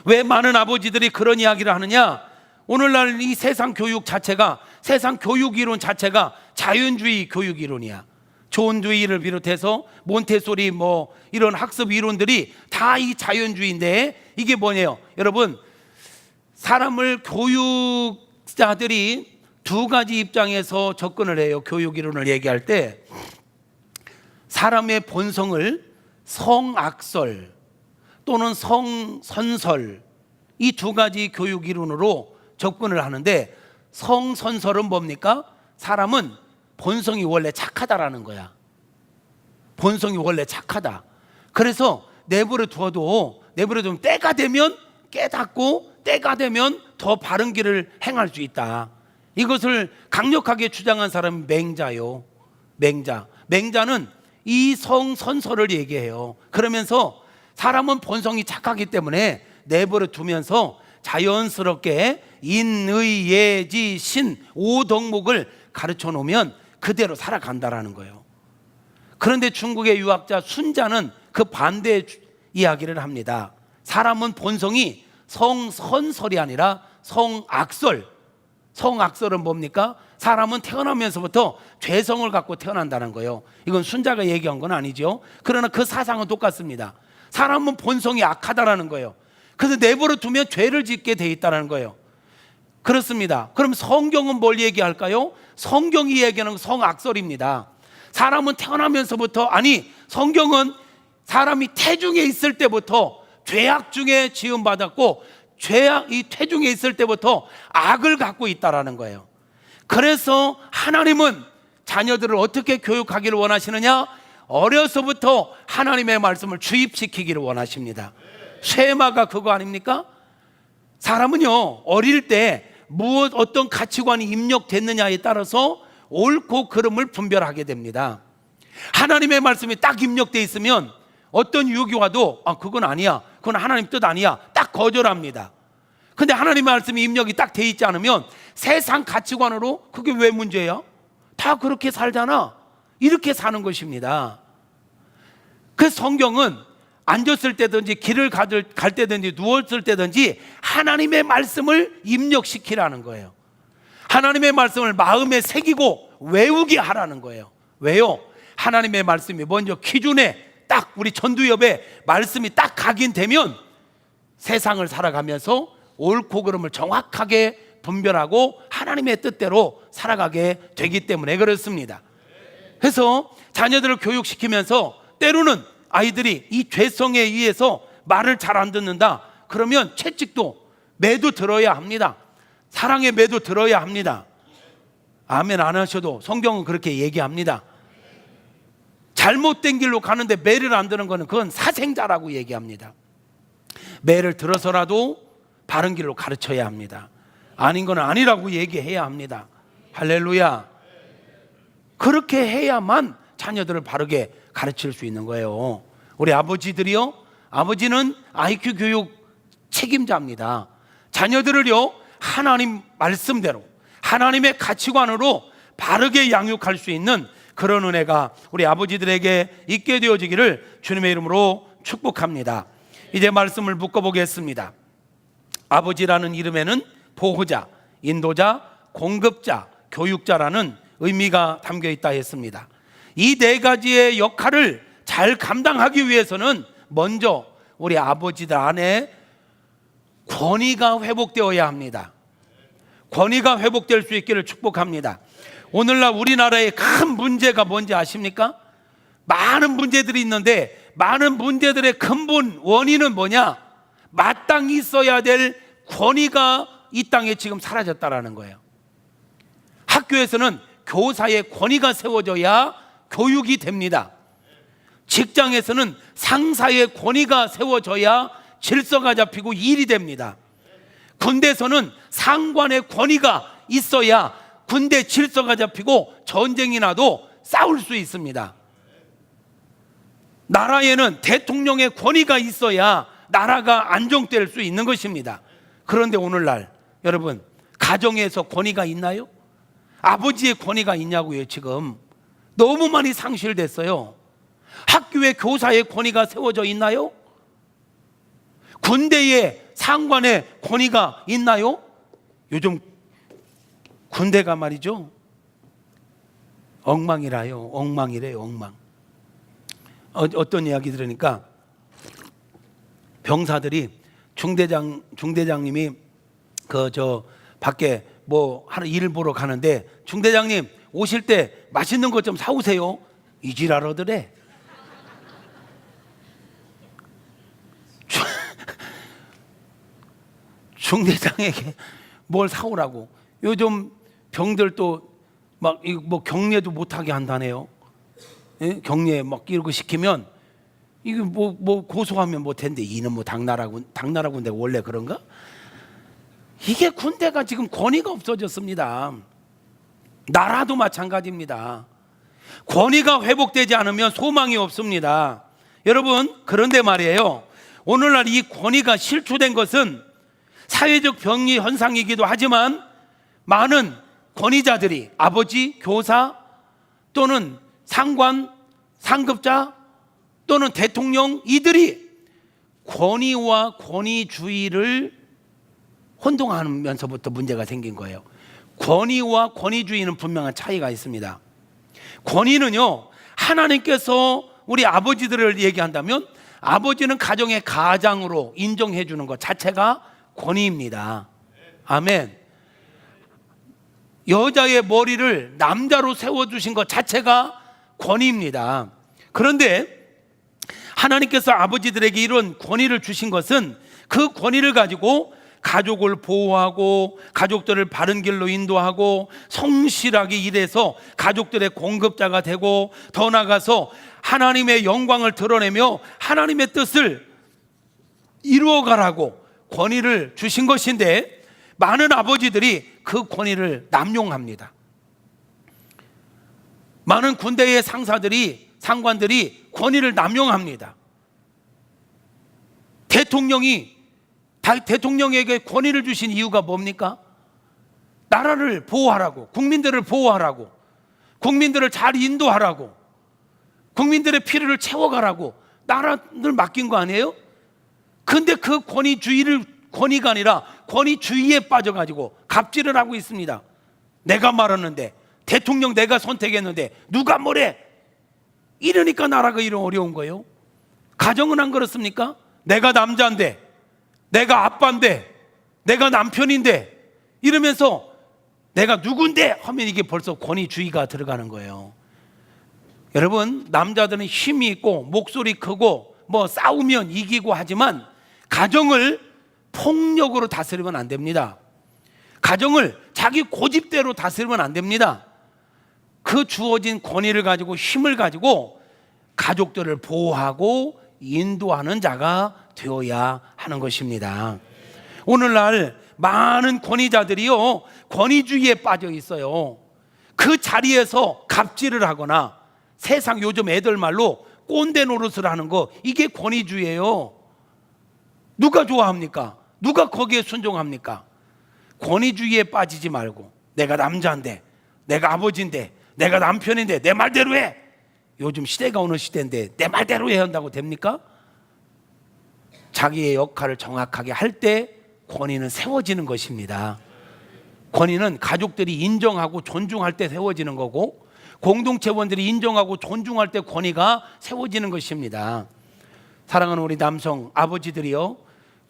Speaker 1: 왜 많은 아버지들이 그런 이야기를 하느냐? 오늘날 이 세상 교육 자체가, 세상 교육 이론 자체가 자연주의 교육 이론이야. 존두이를 비롯해서 몬테소리 이런 학습 이론들이 다 이 자연주의인데, 이게 뭐냐요? 여러분, 사람을 교육자들이 두 가지 입장에서 접근을 해요. 교육 이론을 얘기할 때 사람의 본성을 성악설 또는 성선설, 이 두 가지 교육 이론으로 접근을 하는데, 성선설은 뭡니까? 사람은 본성이 원래 착하다라는 거야. 본성이 원래 착하다. 그래서 내버려 두면 때가 되면 깨닫고 때가 되면 더 바른 길을 행할 수 있다. 이것을 강력하게 주장한 사람이 맹자요. 맹자는 이 성선설을 얘기해요. 그러면서 사람은 본성이 착하기 때문에 내버려 두면서 자연스럽게 인의예지신 5덕목을 가르쳐 놓으면 그대로 살아간다라는 거예요. 그런데 중국의 유학자 순자는 그 반대의 이야기를 합니다. 사람은 본성이 성선설이 아니라 성악설. 성악설은 뭡니까? 사람은 태어나면서부터 죄성을 갖고 태어난다는 거예요. 이건 순자가 얘기한 건 아니죠. 그러나 그 사상은 똑같습니다. 사람은 본성이 악하다라는 거예요. 그래서 내버려 두면 죄를 짓게 돼 있다는 거예요. 그렇습니다. 그럼 성경은 뭘 얘기할까요? 성경이 얘기하는 성악설입니다. 사람은 태어나면서부터, 성경은 사람이 태중에 있을 때부터 죄악 중에 지음받았고, 이 태중에 있을 때부터 악을 갖고 있다라는 거예요. 그래서 하나님은 자녀들을 어떻게 교육하기를 원하시느냐? 어려서부터 하나님의 말씀을 주입시키기를 원하십니다. 쉐마가 그거 아닙니까? 사람은요, 어릴 때 어떤 가치관이 입력됐느냐에 따라서 옳고 그름을 분별하게 됩니다. 하나님의 말씀이 딱 입력되어 있으면 어떤 유혹이 와도 그건 아니야, 그건 하나님 뜻 아니야, 딱 거절합니다. 근데 하나님의 말씀이 입력이 딱 돼 있지 않으면 세상 가치관으로 그게 왜 문제야? 다 그렇게 살잖아. 이렇게 사는 것입니다. 그 성경은 앉았을 때든지 길을 갈 때든지 누웠을 때든지 하나님의 말씀을 입력시키라는 거예요. 하나님의 말씀을 마음에 새기고 외우게 하라는 거예요. 왜요? 하나님의 말씀이 먼저 기준에 딱 우리 전두엽에 말씀이 딱 각인되면 세상을 살아가면서 옳고 그름을 정확하게 분별하고 하나님의 뜻대로 살아가게 되기 때문에 그렇습니다. 그래서 자녀들을 교육시키면서 때로는 아이들이 이 죄성에 의해서 말을 잘 안 듣는다. 그러면 채찍도 매도 들어야 합니다. 사랑의 매도 들어야 합니다. 아멘 안 하셔도 성경은 그렇게 얘기합니다. 잘못된 길로 가는데 매를 안 드는 것은 그건 사생자라고 얘기합니다. 매를 들어서라도 바른 길로 가르쳐야 합니다. 아닌 건 아니라고 얘기해야 합니다. 할렐루야. 그렇게 해야만 자녀들을 바르게 가르칠 수 있는 거예요. 우리 아버지들이요, 아버지는 IQ 교육 책임자입니다. 자녀들을요, 하나님 말씀대로 하나님의 가치관으로 바르게 양육할 수 있는 그런 은혜가 우리 아버지들에게 있게 되어지기를 주님의 이름으로 축복합니다. 이제 말씀을 묶어보겠습니다. 아버지라는 이름에는 보호자, 인도자, 공급자, 교육자라는 의미가 담겨 있다 했습니다. 이 네 가지의 역할을 잘 감당하기 위해서는 먼저 우리 아버지들 안에 권위가 회복되어야 합니다. 권위가 회복될 수 있기를 축복합니다. 오늘날 우리나라의 큰 문제가 뭔지 아십니까? 많은 문제들이 있는데 많은 문제들의 근본 원인은 뭐냐? 마땅히 있어야 될 권위가 이 땅에 지금 사라졌다라는 거예요. 학교에서는 교사의 권위가 세워져야 교육이 됩니다. 직장에서는 상사의 권위가 세워져야 질서가 잡히고 일이 됩니다. 군대에서는 상관의 권위가 있어야 군대 질서가 잡히고 전쟁이 나도 싸울 수 있습니다. 나라에는 대통령의 권위가 있어야 나라가 안정될 수 있는 것입니다. 그런데 오늘날 여러분, 가정에서 권위가 있나요? 아버지의 권위가 있냐고요. 지금 너무 많이 상실됐어요. 학교에 교사의 권위가 세워져 있나요? 군대에 상관의 권위가 있나요? 요즘 군대가 말이죠, 엉망이라요. 엉망이래요. 엉망. 어떤 이야기 들으니까 병사들이 중대장님이 밖에 뭐 하는 일을 보러 가는데, 중대장님 오실 때 맛있는 것 좀 사오세요. 이 지랄하더래. 중대장에게 뭘 사오라고. 요즘 병들도 막 뭐 격려도 못하게 한다네요. 예? 격려 막 이러고 시키면 이게 뭐 고소하면 뭐 된대. 이는 뭐 당나라군데 원래 그런가? 이게 군대가 지금 권위가 없어졌습니다. 나라도 마찬가지입니다. 권위가 회복되지 않으면 소망이 없습니다. 여러분, 그런데 말이에요, 오늘날 이 권위가 실추된 것은 사회적 병리 현상이기도 하지만 많은 권위자들이 아버지, 교사 또는 상관, 상급자 또는 대통령, 이들이 권위와 권위주의를 혼동하면서부터 문제가 생긴 거예요. 권위와 권위주의는 분명한 차이가 있습니다. 권위는요, 하나님께서 우리 아버지들을 얘기한다면 아버지는 가정의 가장으로 인정해 주는 것 자체가 권위입니다. 아멘. 여자의 머리를 남자로 세워주신 것 자체가 권위입니다. 그런데 하나님께서 아버지들에게 이런 권위를 주신 것은 그 권위를 가지고 가족을 보호하고 가족들을 바른 길로 인도하고 성실하게 일해서 가족들의 공급자가 되고, 더 나아가서 하나님의 영광을 드러내며 하나님의 뜻을 이루어가라고 권위를 주신 것인데, 많은 아버지들이 그 권위를 남용합니다. 많은 군대의 상관들이 권위를 남용합니다. 대통령에게 권위를 주신 이유가 뭡니까? 나라를 보호하라고, 국민들을 보호하라고, 국민들을 잘 인도하라고, 국민들의 필요를 채워가라고 나라를 맡긴 거 아니에요? 근데 그 권위가 아니라 권위주의에 빠져가지고 갑질을 하고 있습니다. 내가 말하는데, 대통령 내가 선택했는데 누가 뭐래? 이러니까 나라가 이런 어려운 거예요. 가정은 안 그렇습니까? 내가 남자인데, 내가 아빠인데, 내가 남편인데 이러면서 내가 누군데 하면 이게 벌써 권위주의가 들어가는 거예요. 여러분, 남자들은 힘이 있고 목소리 크고 뭐 싸우면 이기고 하지만 가정을 폭력으로 다스리면 안 됩니다. 가정을 자기 고집대로 다스리면 안 됩니다. 그 주어진 권위를 가지고, 힘을 가지고 가족들을 보호하고 인도하는 자가 되어야 하는 것입니다. 오늘날 많은 권위자들이요, 권위주의에 빠져 있어요. 그 자리에서 갑질을 하거나, 세상 요즘 애들 말로 꼰대 노릇을 하는 거, 이게 권위주의예요. 누가 좋아합니까? 누가 거기에 순종합니까? 권위주의에 빠지지 말고, 내가 남자인데, 내가 아버지인데, 내가 남편인데 내 말대로 해. 요즘 시대가 어느 시대인데 내 말대로 해야 한다고 됩니까? 자기의 역할을 정확하게 할 때 권위는 세워지는 것입니다. 권위는 가족들이 인정하고 존중할 때 세워지는 거고, 공동체원들이 인정하고 존중할 때 권위가 세워지는 것입니다. 사랑하는 우리 남성 아버지들이요,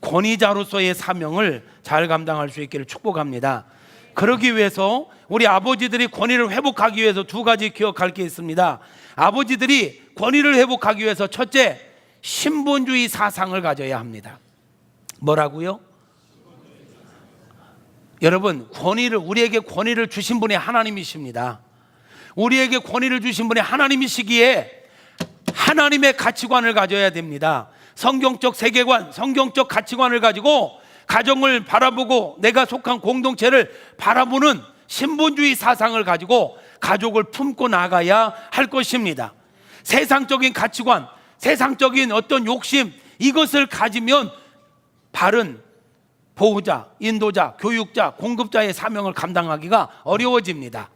Speaker 1: 권위자로서의 사명을 잘 감당할 수 있기를 축복합니다. 그러기 위해서 우리 아버지들이 권위를 회복하기 위해서 두 가지 기억할 게 있습니다. 아버지들이 권위를 회복하기 위해서 첫째, 신분주의 사상을 가져야 합니다. 뭐라고요? 여러분, 우리에게 권위를 주신 분이 하나님이십니다. 우리에게 권위를 주신 분이 하나님이시기에 하나님의 가치관을 가져야 됩니다. 성경적 세계관, 성경적 가치관을 가지고 가정을 바라보고 내가 속한 공동체를 바라보는 신분주의 사상을 가지고 가족을 품고 나가야 할 것입니다. 세상적인 가치관, 세상적인 어떤 욕심, 이것을 가지면 바른 보호자, 인도자, 교육자, 공급자의 사명을 감당하기가 어려워집니다.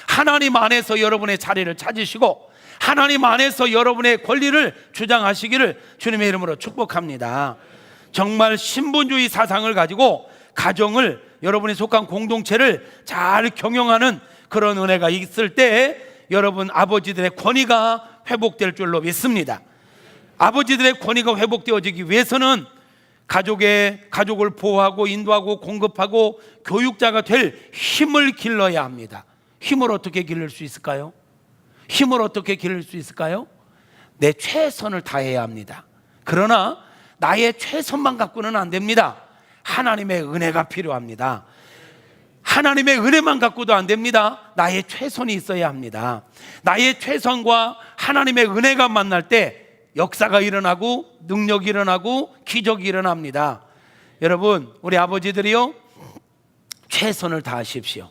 Speaker 1: 하나님 안에서 여러분의 자리를 찾으시고 하나님 안에서 여러분의 권리를 주장하시기를 주님의 이름으로 축복합니다. 정말 신분주의 사상을 가지고 가정을, 여러분이 속한 공동체를 잘 경영하는 그런 은혜가 있을 때 여러분 아버지들의 권위가 회복될 줄로 믿습니다. 아버지들의 권위가 회복되어지기 위해서는 가족을 보호하고 인도하고 공급하고 교육자가 될 힘을 길러야 합니다. 힘을 어떻게 기를 수 있을까요? 힘을 어떻게 기를 수 있을까요? 내 최선을 다해야 합니다. 그러나 나의 최선만 갖고는 안 됩니다. 하나님의 은혜가 필요합니다. 하나님의 은혜만 갖고도 안 됩니다. 나의 최선이 있어야 합니다. 나의 최선과 하나님의 은혜가 만날 때 역사가 일어나고 능력이 일어나고 기적이 일어납니다. 여러분, 우리 아버지들이요, 최선을 다하십시오.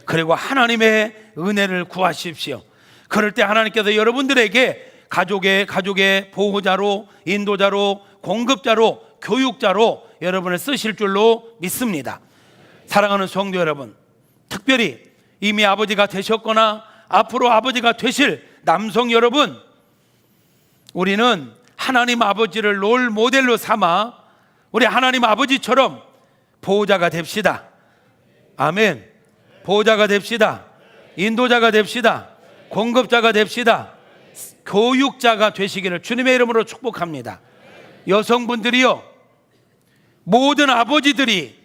Speaker 1: 그리고 하나님의 은혜를 구하십시오. 그럴 때 하나님께서 여러분들에게 가족의 보호자로, 인도자로, 공급자로, 교육자로 여러분을 쓰실 줄로 믿습니다. 사랑하는 성도 여러분, 특별히 이미 아버지가 되셨거나 앞으로 아버지가 되실 남성 여러분, 우리는 하나님 아버지를 롤 모델로 삼아 우리 하나님 아버지처럼 보호자가 됩시다. 아멘. 보호자가 됩시다. 인도자가 됩시다. 공급자가 됩시다. 교육자가 되시기를 주님의 이름으로 축복합니다. 여성분들이요, 모든 아버지들이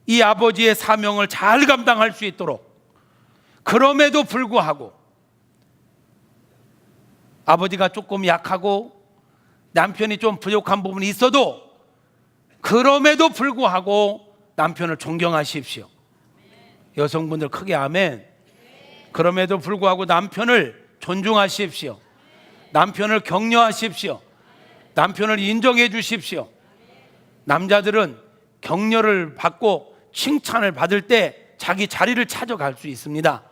Speaker 1: 이 아버지의 사명을 잘 감당할 수 있도록, 그럼에도 불구하고 아버지가 조금 약하고 남편이 좀 부족한 부분이 있어도 그럼에도 불구하고 남편을 존경하십시오. 여성분들 크게 아멘. 그럼에도 불구하고 남편을 존중하십시오. 남편을 격려하십시오. 남편을 인정해 주십시오. 남자들은 격려를 받고 칭찬을 받을 때 자기 자리를 찾아갈 수 있습니다.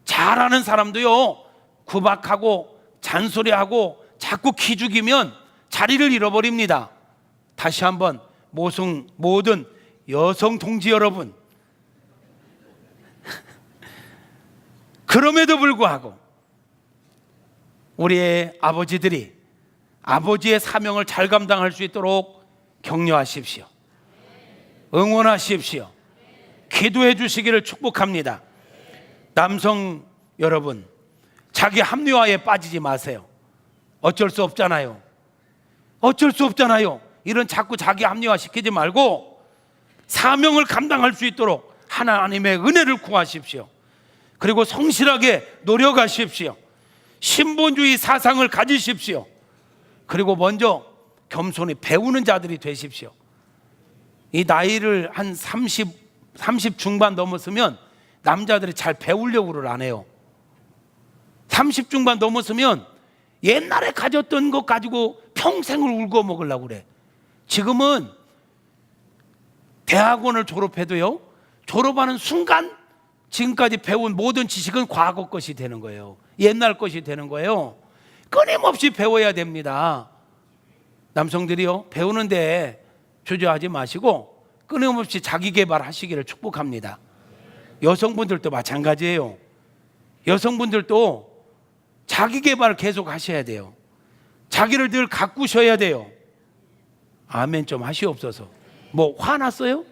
Speaker 1: 잘하는 사람도요, 구박하고 잔소리하고 자꾸 기죽이면 자리를 잃어버립니다. 다시 한번 모든 여성 동지 여러분, 그럼에도 불구하고 우리의 아버지들이 아버지의 사명을 잘 감당할 수 있도록 격려하십시오. 응원하십시오. 기도해 주시기를 축복합니다. 남성 여러분, 자기 합리화에 빠지지 마세요. 어쩔 수 없잖아요. 어쩔 수 없잖아요. 이런 자꾸 자기 합리화 시키지 말고 사명을 감당할 수 있도록 하나님의 은혜를 구하십시오. 그리고 성실하게 노력하십시오. 신분주의 사상을 가지십시오. 그리고 먼저 겸손히 배우는 자들이 되십시오. 이 나이를 한 30 중반 넘었으면 남자들이 잘 배우려고를 안 해요. 30 중반 넘었으면 옛날에 가졌던 것 가지고 평생을 울고 먹으려고 그래. 지금은 대학원을 졸업해도요, 졸업하는 순간 지금까지 배운 모든 지식은 과거 것이 되는 거예요. 옛날 것이 되는 거예요. 끊임없이 배워야 됩니다. 남성들이요, 배우는데 주저하지 마시고 끊임없이 자기 개발하시기를 축복합니다. 여성분들도 마찬가지예요. 여성분들도 자기 개발 계속 하셔야 돼요. 자기를 늘 가꾸셔야 돼요. 아멘 좀 하시옵소서. 뭐 화났어요?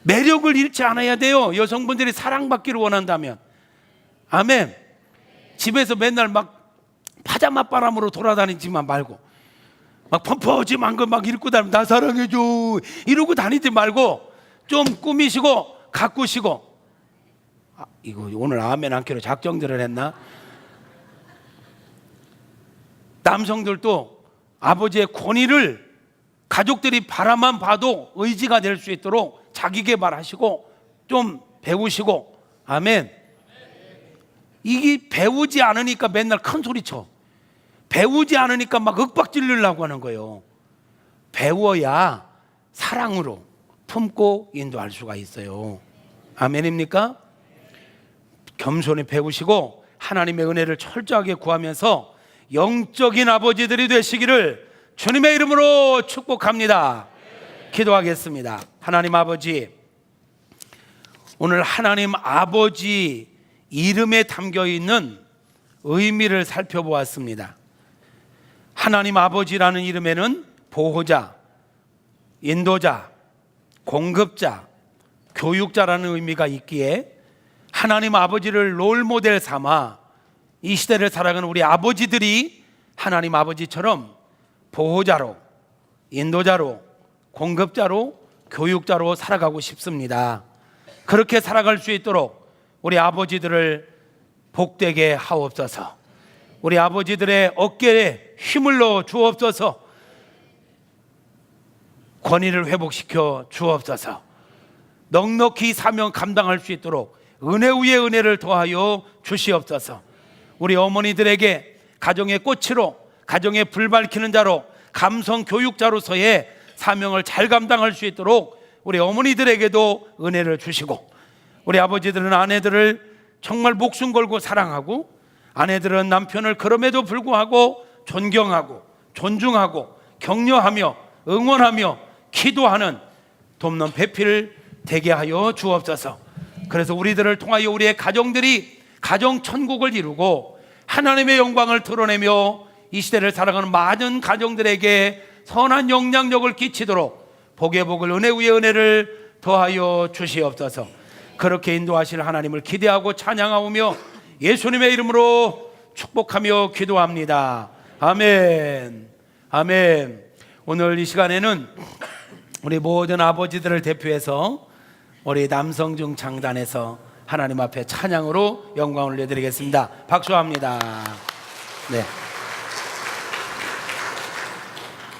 Speaker 1: 매력을 잃지 않아야 돼요. 여성분들이 사랑받기를 원한다면. 아멘. 집에서 맨날 막 파자마 바람으로 돌아다니지만 말고, 막 펌퍼짐한 거 막 입고 다니면 나 사랑해줘 이러고 다니지 말고 좀 꾸미시고 가꾸시고. 이거 오늘 아멘 안기로 작정들을 했나? 남성들도 아버지의 권위를 가족들이 바라만 봐도 의지가 될 수 있도록 자기 개발하시고 좀 배우시고. 아멘. 이게 배우지 않으니까 맨날 큰 소리쳐. 배우지 않으니까 막 윽박질르려고 하는 거예요. 배워야 사랑으로 품고 인도할 수가 있어요. 아멘입니까? 겸손히 배우시고 하나님의 은혜를 철저하게 구하면서 영적인 아버지들이 되시기를 주님의 이름으로 축복합니다. 기도하겠습니다. 하나님 아버지, 오늘 하나님 아버지 이름에 담겨있는 의미를 살펴보았습니다. 하나님 아버지라는 이름에는 보호자, 인도자, 공급자, 교육자라는 의미가 있기에 하나님 아버지를 롤모델 삼아 이 시대를 살아가는 우리 아버지들이 하나님 아버지처럼 보호자로, 인도자로, 공급자로, 교육자로 살아가고 싶습니다. 그렇게 살아갈 수 있도록 우리 아버지들을 복되게 하옵소서. 우리 아버지들의 어깨에 힘을 넣어 주옵소서. 권위를 회복시켜 주옵소서. 넉넉히 사명 감당할 수 있도록 은혜 위에 은혜를 더하여 주시옵소서. 우리 어머니들에게 가정의 꽃으로, 가정의 불 밝히는 자로, 감성 교육자로서의 사명을 잘 감당할 수 있도록 우리 어머니들에게도 은혜를 주시고, 우리 아버지들은 아내들을 정말 목숨 걸고 사랑하고, 아내들은 남편을 그럼에도 불구하고 존경하고 존중하고 격려하며 응원하며 기도하는 돕는 배필 되게 하여 주옵소서. 그래서 우리들을 통하여 우리의 가정들이 가정 천국을 이루고 하나님의 영광을 드러내며 이 시대를 살아가는 많은 가정들에게 선한 영향력을 끼치도록 복의 복을, 은혜 위에 은혜를 더하여 주시옵소서. 그렇게 인도하실 하나님을 기대하고 찬양하오며 예수님의 이름으로 축복하며 기도합니다. 아멘. 아멘. 오늘 이 시간에는 우리 모든 아버지들을 대표해서 우리 남성중 장단에서 하나님 앞에 찬양으로 영광을 올려드리겠습니다. 박수합니다. 네.